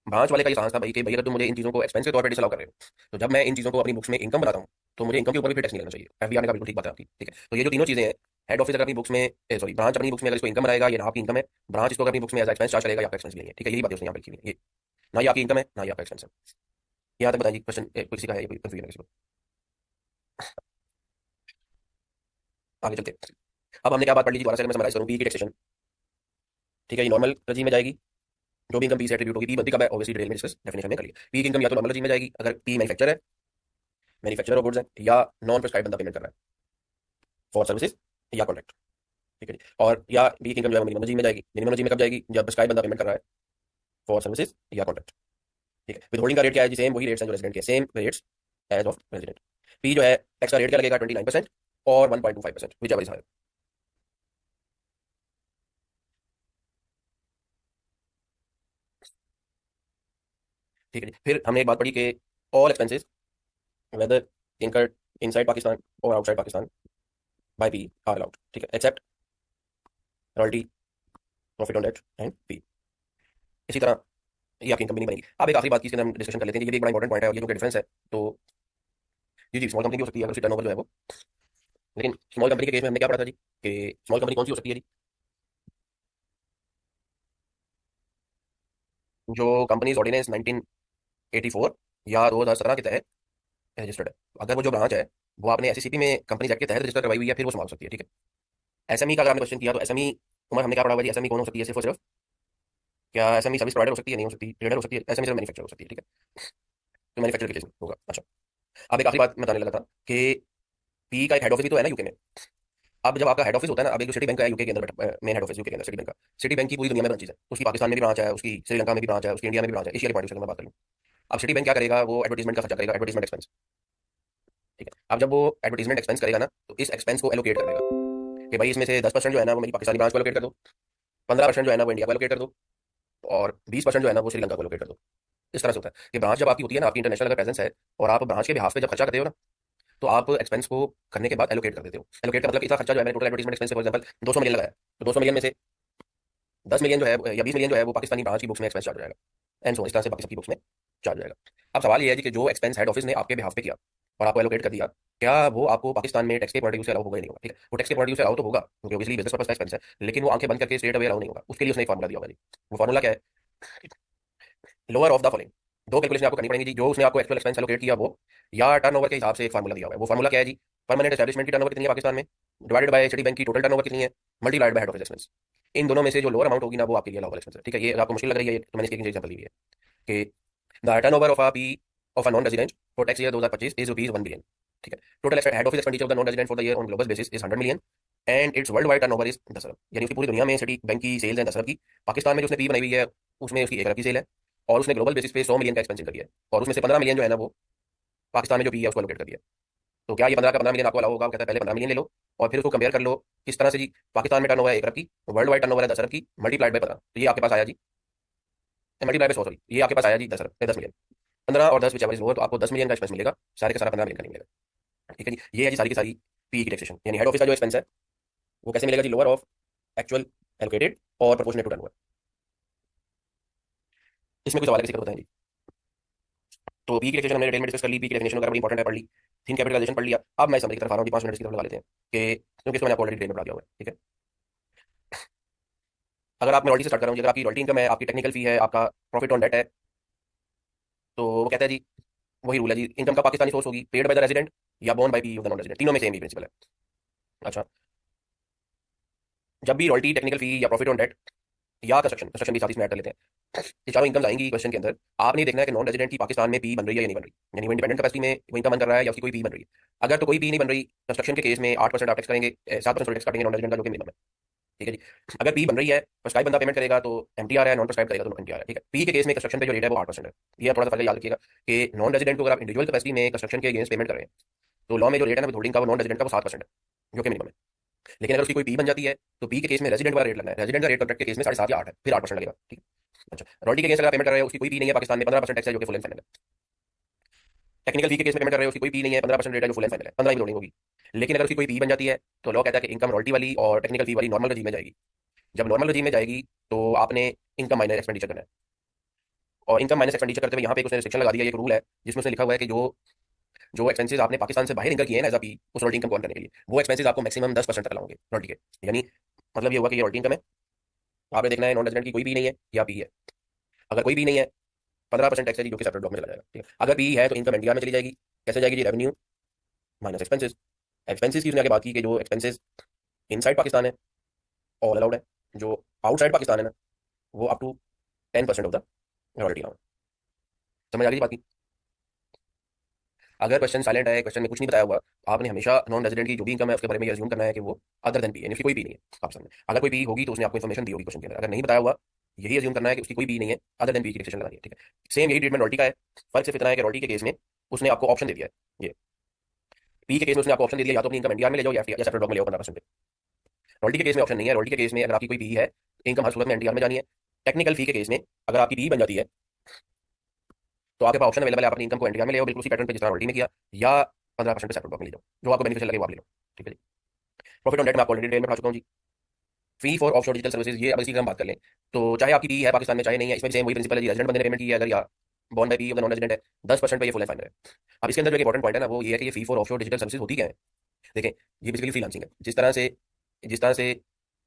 ब्रांच वाले का ये सांस था भाई कि भाई अगर तुम मुझे इन चीज़ों को एक्सपेंस के तौर पर डिसअलाउ कर रहे हो, तो जब मैं इन चीज़ों को अपनी बुक्स में इनकम बनाता हूँ तो मुझे इनकम के ऊपर भी टैक्स नहीं लगना चाहिए। एफबीआर ने कहा बिल्कुल ठीक बात है आपकी, ठीक है। तो ये जो तीनों चीज़ें हैं, हेड ऑफिस अगर अपनी बुक्स में, सॉरी ब्रांच अपनी बुक्स में अगर इसको इनकम बनाएगा, ये ना आपकी इनकम है, ब्रांच इसको अपनी बुक्स में एज एक्सपेंस चार्ज करेगा या आपका एक्सपेंस भी नहीं है, ठीक है, यही बात उसने यहाँ पर लिखी हुई है, ये ना ये आपकी इनकम है ना ये आपका एक्सपेंस है। यहाँ तक बताइए क्वेश्चन किसी का है, कोई कंफ्यूजन है किसी को? आगे चलते हैं। अब हमने क्या बात पढ़ ली दोबारा से, अगर मैं समराइज करूँ, पी की टैक्सेशन, ठीक है, ये नॉर्मल रजीम में जाएगी, जो भी इनकम पी से एट्रीब्यूट होगी, पी बनती कब है ऑब्वियसली डिटेल में डिस्कस डेफिनेशन में कर लिया। पी की इनकम या तो नॉर्मल रजीम में जाएगी अगर पी मैन्युफैक्चर है, मैन्युफैक्चर ऑफ गुड्स है, या नॉन प्रिस्क्राइब बंदा पेमेंट कर रहा है फॉर सर्विसेज या कॉन्ट्रैक्ट, ठीक है जी। और या बी की इनकम जो है मिनिमम रजीम में जाएगी, मिनिमम रजीम में कब जाएगी, जब प्रिस्क्राइब बंदा पेमेंट कर रहा है फॉर सर्विसेज या कॉन्ट्रैक्ट, ठीक है। विद होल्डिंग का रेट क्या है जी, सेम वही रेट्स हैं जो रेजिडेंट के, same rates as of resident. P जो है टैक्स का रेट क्या लगेगा, 29% और 1.25%, विच एवर इज हायर, ठीक है जी। फिर हमने एक बात पढ़ी कि all expenses whether incurred inside Pakistan और outside Pakistan by P are allowed, ठीक है, except royalty, profit on debt and P. इसी तरह ये आपकी इनकम नहीं बनेगी। अब एक आखिरी बात की इसके अंदर हम डिस्कशन कर लेते हैं, ये भी एक बड़ा इंपॉर्टेंट पॉइंट है, और ये जो डिफरेंस है, तो जी जी स्मॉल कंपनी भी हो सकती है अगर उसकी टर्नओवर जो है वो, लेकिन स्मॉल कंपनी के केस में हमने क्या पढ़ा था जी कि स्मॉल कंपनी कौन सी हो सकती है जी, जो कंपनीज ऑर्डिनेंस 1984 या 2017 के तहत रजिस्टर्ड है, अगर वो जो ब्रांच है वो आपने एससीसीपी में कंपनीज एक्ट के तहत रजिस्टर करवाई हुई है, फिर वो संभाल सकती है, ठीक है। एसएमई का अगर आपने क्वेश्चन किया तो एसएमई, उमर हमने क्या पढ़ा हुआ जी, एसएमई कौन हो सकती है सिर्फ और सिर्फ, क्या एसएमई सर्विस प्रोवाइडर हो सकती है, नहीं हो सकती, ट्रेडर हो सकती है, एसएमई सिर्फ मैन्युफैक्चर हो सकती है, ठीक है, तो मैन्युफैक्चर के केस में होगा। अच्छा, अब एक आखिरी बात मैं बताने लगा था कि पी का एक हेड ऑफिस भी तो है ना यूके में। अब जब आपका हेड ऑफिस होता है ना, अब एक जो सिटी बैंक है यूके के अंदर, मेन हेड ऑफिस यूके के अंदर सिटी बैंक का, सिटी बैंक की पूरी दुनिया में ब्रांचेज है, उसकी पाकिस्तान में भी ब्रांच है, उसकी श्रीलंका में भी ब्रांच है, उसकी इंडिया में भी ब्रांच है, एशिया के पॉइंट से मैं बात करूँ। अब सिटी बैंक क्या करेगा, वो एडवर्टीजमेंट का खर्चा करेगा, एडवर्टीजमेंट एक्सपेंस, ठीक है। अब जब वो एडवर्टीजमेंट एक्सपेंस करेगा ना तो इस एक्सपेंस को एलोकेट कर देगा कि भाई इसमें से 10% जो है ना वो मेरी पाकिस्तानी ब्रांच को एलोकेट कर दो, 15% जो है ना वो इंडिया को एलोकेट कर दो, और 20% जो है ना वो श्रीलंका को एलोकेट कर दो। इस तरह से होता है कि ब्रांच जब आपकी होती है ना, आपकी इंटरनेशनल अगर प्रेजेंस है और आप ब्रांच के बिहाफ पे जब खर्चा करते हो ना, तो आप एक्सपेंस को करने के बाद एलोकेट कर देते हो। एलोकेट का मतलब इतना खर्चा जो है मैंने total advertisement expense for example 200 million लगाया, तो 200 मिलियन में से 10 मिलियन जो है या 20 मिलियन जो है वो पाकिस्तानी ब्रांच की बुक्स में एक्सपेंस चार्ज हो जाएगा, एंड सो इस तरह से बाकी सबकी बुक्स में चार्ज हो जाएगा। अब सवाल ये है जी कि जो एक्सपेंस हेड ऑफिस ने आपके बिहाफ पे किया और आपको एलोकेट कर दिया, क्या वो आपको पाकिस्तान में टैक्स के पॉइंट ऑफ व्यू से अलाउ होगा या नहीं होगा, ठीक है। वो टैक्स के पॉइंट ऑफ व्यू से अलाउ तो होगा क्योंकि ऑब्वियसली बिजनेस पर्पस का एक्सपेंस है, लेकिन वो आंखें बंद करके स्ट्रेट अवे अलाउ नहीं होगा, उसके लिए उसने एक फार्मूला दिया होगा जी। वो फार्मूला क्या है, लोअर ऑफ द फॉलोइंग, दो कैलकुलेशन आपको करनी पड़ेगी जी, जो उसने आपको एक्चुअल एक्सपेंस एलोकेट किया वो, या टर्नओवर के हिसाब से एक फार्मूला दिया हुआ है। वो फार्मूला क्या है जी, परमानेंट एस्टैब्लिशमेंट की टर्नओवर कितनी है पाकिस्तान में, डिवाइडेड बाय सिटी बैंक की टोटल टर्नओवर कितनी है, multiplied by head office expense, इन दोनों में से जो लोअर अमाउंट होगी ना वो आपके लिए अलाउबल एक्सपेंस है। ठीक है, ये आपको मुश्किल लग रही है ये, तो मैंने इसकी एग्जांपल दी हुई है कि the turnover of a P of a non resident for tax year 2025 is rupees 1 billion. ठीक है, total head office expenditure of the non resident for the year on global basis is 100 million and it's world wide turnover is 10 अरब। यानी उसकी पूरी दुनिया में city bank की sales है 10 अरब की। पाकिस्तान में जो उसने पी बनाई हुई है उसमें उसकी 1 अरब की सेल है, और उसने ग्लोबल बेसिस पे 100 मिलियन का एक्सपेंस कर दिया है, और उसमें से 15 मिलियन जो है ना वो पाकिस्तान में जो पी है उसको एलोकेट कर दिया। तो क्या ये 15 का 15 मिलियन आपको अलाउ होगा? वो कहता है पहले 15 मिलियन ले लो और फिर उसको कंपेयर कर लो किस तरह से जी। पाकिस्तान में टर्नओवर है 1 अरब की, वर्ल्ड वाइड टर्नओवर है 10 अरब की, मल्टीप्लाइड बाय 15, तो ये आपके पास आया जी, मल्टीप्लाई बाय 100, सॉरी, ये आपके पास आया जी 10 मिलियन। 15 और 10 विच एवर इज लोअर, तो आपको 10 मिलियन का एक्सपेंस मिलेगा, सारे का सारा 15 मिलियन का नहीं मिलेगा। ठीक है जी, ये है जी सारी की सारी पी की टैक्सेशन। यानी हेड ऑफिस का जो एक्सपेंस है वो कैसे मिलेगा जी? लोअर ऑफ एक्चुअल एलोकेटेड और प्रोपोर्शनेट टू टर्नओवर। इसमें कुछ सवाल है किसी का? बताएं जी। तो पी की टैक्सेशन हमने डिटेल में डिस्कस कर ली, पी की डेफिनेशन वगैरह बड़ी इंपॉर्टेंट है, पढ़ ली। थीम कैपिटलाइजेशन पढ़ लिया। अब मैं समरी की तरफ आ रहा हूँ जी, 5 मिनट की तरफ लगा लेते हैं कि क्योंकि इसको मैंने आपको ऑलरेडी डिटेल में पढ़ा दिया हुआ है। ठीक है, अगर आप रॉयल्टी से स्टार्ट कर रहा हूँ, अगर आपकी रॉयल्टी इनकम है, आपकी टेक्निकल फी है, आपका प्रॉफिट ऑन डेट है, तो वो कहता है जी, वही रूल है जी, इनकम का पाकिस्तानी सोर्स होगी पेड बाय द रेजिडेंट या borne by P of the non resident, तीनों में सेम ही प्रिंसिपल है। अच्छा, जब भी रॉयल्टी, टेक्निकल फी या प्रॉफिट ऑन डेट या कंस्ट्रक्शन, कंस्ट्रक्शन भी साथ इसमें ऐड कर लेते हैं, ये चारों इनकम आएंगी क्वेश्चन के अंदर। आपने देखना है कि नॉन रेजिडेंट की पाकिस्तान में पी बन रही है या नहीं बन रही, यानी वो इंडिपेंडेंट कैपेसिटी में वो इनकम अर्न कर रहा है या उसकी कोई पी बन रही है। अगर तो कोई पी नहीं बन रही, कंस्ट्रक्शन के केस में 8% आप टैक्स करेंगे, 7% टैक्स काटेंगे नॉन रेजिडेंट का, जो कि मिनिमम है। ठीक है जी, अगर पी बन रही है, प्रेस्क्राइब बंदा पेमेंट करेगा तो एमटीआर है, नॉन प्रेस्क्राइब करेगा तो एनटीआर है। ठीक है, पी के केस में कंस्ट्रक्शन पे जो रेट है वो 8% है। ये आप थोड़ा सा पहले याद रखिएगा कि नॉन रेजिडेंट को अगर आप इंडिविजुअल कैपेसिटी में कंस्ट्रक्शन के अगेंस्ट पेमेंट कर रहे हैं तो लॉ में जो रेट है ना होल्डिंग का, वो नॉन रेजिडेंट का वो 7% है, जो कि मिनिमम है। लेकिन अगर उसकी कोई पी बन जाती है तो पी के केस में रेजिडेंट वाला रेट लगना है, रेजिडेंट का रेट कॉन्ट्रैक्ट के केस में 7.5 या 8 है, फिर 8% लगेगा। ठीक है, अच्छा, रॉयल्टी के केस अगर आप पेमेंट कर रहे हो, उसकी कोई पी नहीं है, पाकिस्तान में 15% टैक्स है, जो कि फुल एंड फाइनल है। टेक्निकल फी के केस में पेमेंट कर रहे हो, उसकी कोई पी नहीं है, 15% रेट है, जो फुल एंड फाइनल है, 15 ही लोडिंग होगी। लेकिन अगर उसकी कोई पी बन जाती है तो लॉ कहता है कि इनकम रॉयल्टी वाली और टेक्निकल फी वाली नॉर्मल रजीम में जाएगी। जब नॉर्मल रजीम में जाएगी तो आपने इनकम माइनस एक्सपेंडिचर करना है, और इनकम माइनस एक्सपेंडिचर करते हुए यहाँ पे एक उसने रिस्ट्रिक्शन लगा दिया, एक रूल है जिसमें उसने लिखा हुआ है कि जो जो एक्सपेंसेस आपने पाकिस्तान से बाहर इनकर किए हैं एज अ पी उस रॉयल्टी इनकम को earn करने के लिए, वो एक्सपेंसेस आपको मैक्सिमम 10% तक लाओगे रॉयल्टी के। यानी मतलब ये हुआ कि ये रॉयल्टी इनकम है, आपने देखना है नॉन रेजिडेंट की कोई भी नहीं है या पी है। अगर कोई भी नहीं है, 15% टैक्स है जी, जो कि सेपरेट ब्लॉक में चला जाएगा। ठीक है, अगर पी है तो इनकम एनडीआर में चली जाएगी। कैसे जाएगी जी? Revenue minus expenses. एक्सपेंसेस की उसने आगे बात की कि जो एक्सपेंसेस इनसाइड पाकिस्तान है ऑल अलाउड है, जो आउटसाइड पाकिस्तान है ना वो up to 10% of the royalty amount. समझ आ गई बात की? अगर क्वेश्चन साइलेंट है, क्वेश्चन में कुछ नहीं बताया हुआ, आपने हमेशा नॉन रेजिडेंट की जो भी इनकम है उसके बारे में अज्यूम करना है कि वो अदर देन पी, यानी उसकी कोई पी नहीं है आपके सामने। अगर कोई पी होगी तो उसने आपको इन्फॉर्मेशन दी होगी क्वेश्चन के अंदर, अगर नहीं बताया हुआ यही अज्यूम करना है कि उसकी कोई पी नहीं है, अदर देन पी की टैक्सेशन लगानी है। ठीक है, सेम यही ट्रीटमेंट रॉयल्टी का है, फर्क सिर्फ इतना है कि रॉयल्टी के केस में उसने आपको ऑप्शन दे दिया है, ये पी के केस में उसने आपको ऑप्शन दे दिया, या तो अपनी इनकम एनडीआर में ले जाओ या सेपरेट ब्लॉक में ले आओ 15% पे। रॉयल्टी के केस में ऑप्शन नहीं है, रॉयल्टी के केस में अगर आपकी कोई पी है इनकम हर सूरत में एनडीआर में जानी है। टेक्निकल फी के केस में अगर आपकी पी बन जाती है तो आपके पास ऑप्शन अवेलेबल है, आप अपनी इनकम को एनडीआर में ले आओ बिल्कुल उसी पैटर्न पे जिस तरह रॉयल्टी में किया, या 15% पे सेपरेट ब्लॉक में ले जाओ, जो आपको बेनिफिशियल लगे वो आप ले लो। ठीक है जी, प्रॉफिट ऑन डेट में आपको ऑलरेडी डिटेल में पढ़ा चुका हूँ जी। Fee for offshore digital services, ये अब इसी की हम बात कर लें, तो चाहे आपकी पी है पाकिस्तान में चाहे नहीं है, इसमें सेम वही प्रिंसिपल है जी, रेजिडेंट बंदे ने पेमेंट की है अगर, या बॉन्ड बाय पी अगर नॉन रेजिडेंट है 10% पे ये फुल एंड फाइनल है। अब इसके अंदर जो इंपॉर्टेंट पॉइंट है ना वो ये है कि ये फी फॉर ऑफशोर डिजिटल सर्विसेज होती क्या है? देखें, ये बेसिकली फ्रीलांसिंग है। जिस तरह से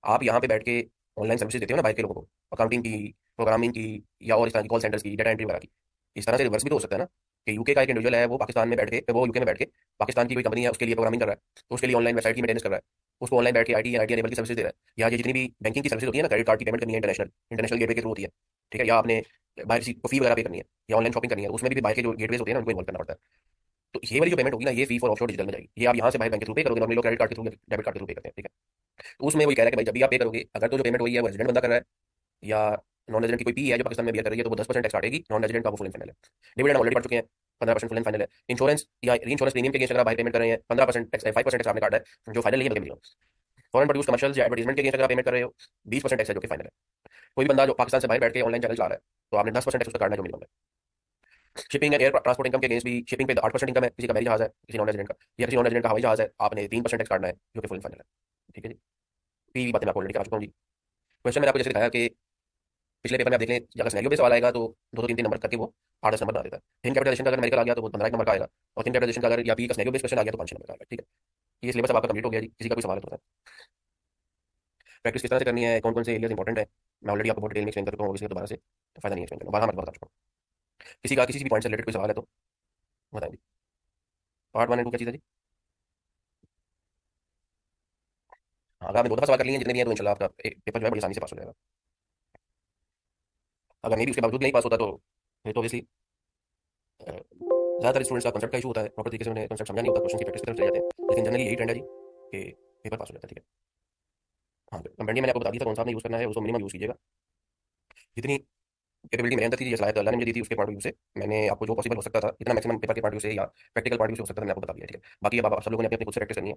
आप यहाँ पे बैठ के ऑनलाइन सर्विसेज देते हो ना बाहर के लोगों को, अकाउंटिंग की, प्रोग्रामिंग की, या और इस तरह की कॉल सेंटर्स की, डेटा एंट्री वगैरह की, इस तरह से रिवर्स भी तो हो सकता है ना कि यूके का एक इंडिविजुअल है, वो पाकिस्तान में बैठ के, वो यूके में बैठ के पाकिस्तान की कोई कंपनी है उसके लिए प्रोग्रामिंग कर रहा है, तो उसके लिए ऑनलाइन वेबसाइट की मेंटेनेंस कर रहा है, उसको ऑनलाइन बैठ के आईटी या आईटी एनेबल की सर्विस दे रहा है। या ये जितनी भी बैंकिंग की सर्विस होती है ना, क्रेडिट कार्ड की पेमेंट करनी है, इंटरनेशनल इंटरनेशनल गेटवे के थ्रू होती है। ठीक है, या आपने बाहर किसी को फी वगैरह पे करनी है या ऑनलाइन शॉपिंग करनी है, उसमें भी बाहर के जो गेटवेज होते हैं ना उनको इन्वॉल्व करना पड़ता है। तो ये वाली जो पेमेंट होगी ना, ये फी फॉर ऑफशोर डिजिटल में जाएगी। ये आप यहाँ से बाहर बैंक के थ्रू पे करोगे, नॉर्मली लोग क्रेडिट कार्ड के थ्रू, डेबिट कार्ड के थ्रू पे करते हैं। ठीक है, तो उसमें वही कह रहा है कि भाई जब भी आप पे करोगे, अगर तो जो पेमेंट हुई है वो रेजिडेंट बंदा कर रहा है या नॉन रेजिडेंट की कोई पी है जो पाकिस्तान में बियर कर रही है, तो वो 10% टैक्स काटेगी, नॉन रेजिडेंट का वो फुल एंड फाइनल है। डिविडेंड ऑलरेडी पढ़ चुके हैं, 15% फुल एंड फाइनल है। इंश्योरेंस या री इंश्योरेंस प्रीमियम के अगेंस्ट अगर आप बाहर पेमेंट कर रहे हैं 15% टैक्स, 5% टैक्स आपने काटा है, जो फाइनल नहीं है बल्कि मिनिमम। फॉरेन प्रोड्यूस कमर्शियल या एडवर्टाइजमेंट के अगेंस्ट अगर आप पेमेंट कर रहे हो 20% टैक्स है, जो कि फाइनल है। कोई भी बंदा जो पाकिस्तान से बाहर बैठ के ऑनलाइन चैनल चला रहा है तो आपने 10% टैक्स उसका काटना है, जो मिनिमम है। Shipping and air transport income के अगेंस्ट भी, शिपिंग पे 8% इनकम है, किसी का मैरी जहाज है, किसी नॉन रेजिडेंट का, या किसी नॉन रेजिडेंट का हवाई जहाज है, आपने 3% टैक्स काटना है, जो कि फुल एंड फाइनल है। ठीक है जी, पी बातें मैं आपको ऑलरेडी करा चुका हूँ जी। क्वेश्चन मैंने आपको जैसे दिखाया कि पिछले पेपर में आप देख लें, अगर सिनेरियो पे सवाल आएगा तो दो दो तीन तीन नंबर करके वो 8-10 नंबर बना देता है। थिन कैपिटलाइजेशन का अगर मेडिकल आ गया तो वो 15 नंबर का आएगा, और थिन कैपिटलाइजेशन का अगर या पी का सिनेरियो बेस्ड क्वेश्चन आ गया तो 5 नंबर का आएगा। ठीक है, ये सिलेबस अब आपका कंप्लीट हो गया जी। किसी का कोई सवाल है तो बताएं। प्रैक्टिस किस तरह से करनी है, कौन कौन से एरियाज इंपॉर्टेंट है, मैं ऑलरेडी आपको बहुत डिटेल में एक्सप्लेन कर चुका हूँ, इसलिए दोबारा से फायदा नहीं एक्सप्लेन करना, बारह मैं बता चुका हूँ। किसी का किसी भी पॉइंट से रिलेटेड कोई सवाल है तो बताएं जी। पार्ट 1 एंड 2 क्या चीज़ है जी? अगर आपने 2 दफा सवाल कर लिए हैं जितने भी हैं तो इंशाल्लाह आपका पेपर जो है बड़ी आसानी से पास हो जाएगा। अगर नहीं भी उसके बावजूद नहीं पास होता तो फिर तो ऑब्वियसली ज़्यादातर स्टूडेंट्स का कंसेप्ट का इशू होता है, प्रॉपर तरीके से उन्हें कंसेप्ट समझा नहीं होता, क्वेश्चन की प्रैक्टिस की तरफ चले जाते हैं, लेकिन जनरली यही ट्रेंड है जी कि पेपर पास हो जाता है। ठीक है। हाँ, कंपेंडियम मैंने आपको बता दिया था कौन सा आपने यूज़ करना है, उसको मिनिमम यूज़ कीजिएगा। जितनी कैपेबिलिटी मेरे अंदर थी, ये सलाहियत अल्लाह ने मुझे दी थी, उसके पॉइंट ऑफ व्यू से मैंने आपको जो पॉसिबल हो सकता था इतना मैक्सिमम पेपर के पॉइंट ऑफ व्यू से या प्रैक्टिकल पॉइंट ऑफ व्यू से हो सकता था मैंने आपको बता दिया। ठीक है। बाकी अब आप सब लोगों ने अपनी अपनी खुद से प्रैक्टिस करनी है,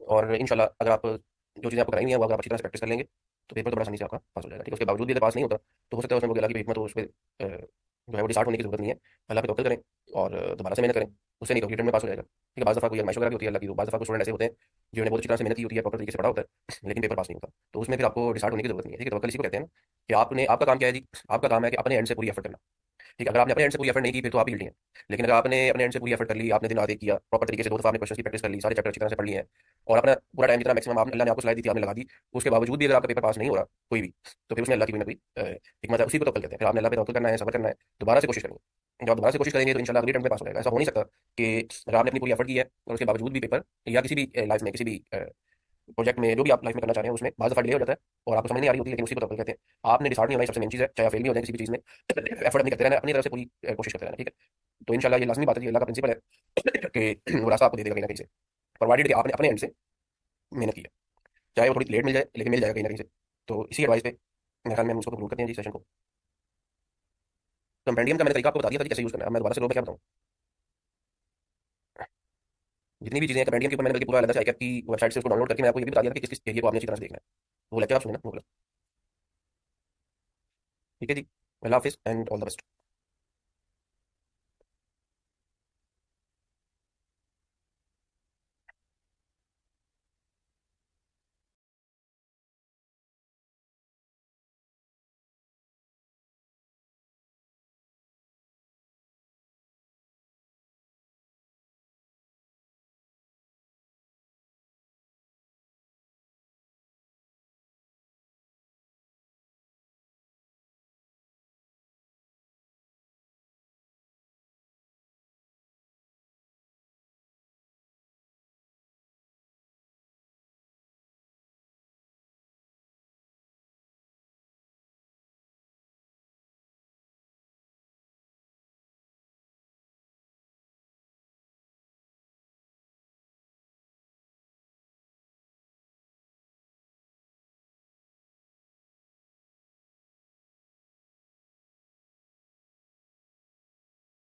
और इंशाल्लाह अगर आप जो चीज़ें आपको कराई हुई हैं वो अगर आप अच्छी तरह से प्रैक्टिस कर लेंगे तो पेपर तो बड़ा आसानी से आपका पास हो जाएगा। ठीक है। उसके बावजूद भी अगर पास नहीं होता तो हो सकता है उसमें कोई अल्लाह की हिकमत हो, उस पर जो है वो डिसार्ट होने की जरूरत नहीं है। अल्लाह पे तवक्कल करें और दोबारा से मेहनत करें, उससे नहीं तो रिटर्न में पास हो जाएगा। ठीक है। बाज़ दफ़ा कोई आजमाइश वगैरह भी होती है अल्लाह की, तो बाज़ दफ़ा कुछ स्टूडेंट ऐसे होते हैं जिन्होंने बहुत अच्छी तरह से मेहनत की होती है, प्रॉपर तरीके से पढ़ा होता है, लेकिन पेपर पास नहीं होता, तो उसमें फिर आपको डिसार्ट होने की जरूरत नहीं है। ठीक है। तवक्कल इसी को कहते हैं ना, कि आपने आपका काम क्या है जी, आपका काम है कि अपने एंड से पूरी एफर्ट करना। ठीक है। अगर आपने अपने एंड से पूरी एफर्ट नहीं की फिर तो आप ही गिल्टी हैं, लेकिन अगर आपने अपने एंड से पूरी एफर्ट कर ली, आपने दिन रात एक किया, प्रॉपर तरीके से 2 दफा आपने क्वेश्चन की प्रैक्टिस कर ली, सारे चैप्टर अच्छी तरह से पढ़ लिए हैं, और अपना पूरा टाइम जितना मैक्सिमम आप अल्लाह ने आपको सलाह दी थी आपने लगा दी, उसके बावजूद भी अगर आपका पेपर पास नहीं हो रहा कोई भी, तो फिर उसमें अल्लाह की कोई ना कोई हिकमत है, उसी को तवक्कल कहते हैं। फिर आपने अल्लाह पे तवक्कल करना है, सब्र करना है, दोबारा से कोशिश करनी है। जब आप दोबारा से कोशिश करेंगे तो इंशाल्लाह अगले अटेम्प्ट में पास हो जाएगा। ऐसा हो नहीं सकता कि अगर आपने अपनी पूरी एफर्ट की है और उसके बावजूद भी पेपर या किसी भी लाइफ में किसी भी प्रोजेक्ट में जो भी आप लाइफ में करना चाह रहे हैं उसमें बाज़ दफा डिले हो जाता है और आपको समझ नहीं आ रही होती, लेकिन उसी को तवक्कल कहते हैं। आपने डिसाइड नहीं होना, ये सबसे मेन चीज़ है, चाहे आप फेल भी हो जाए किसी भी चीज़ में, एफर्ट अपनी करते रहना है, अपनी तरफ से पूरी कोशिश करते रहना। ठीक है। तो इंशाल्लाह ये लाज़मी बात है, ये अल्लाह का प्रिंसिपल है कि वो रास्ता आपको दे देगा कहीं ना कहीं से, प्रोवाइडेड कि आपने अपने एंड से मेहनत की है, चाहे वो थोड़ी लेट मिल जाए लेकिन मिल जाएगा कहीं ना कहीं से। तो इसी एडवाइस पे मेरे ख्याल में हम इसको कंक्लूड करते हैं जी सेशन को। कंपेंडियम का मैंने तरीका आपको बता दिया था कि कैसे यूज़ करना है। अब मैं दोबारा से लोगों में क्या बताऊँ, जितनी भी चीज़ें कंपेंडियम के ऊपर मैंने बल्कि पूरा अलग से आईकैप की वेबसाइट से उसको डाउनलोड करके मैं आपको ये भी बता दिया था कि किस किस एरिया को आपने अच्छी तरह से देखना है। वो लेक्चर आप सुने ना वो वाला। ठीक है जी। अल्लाह हाफिज़ एंड ऑल द बेस्ट।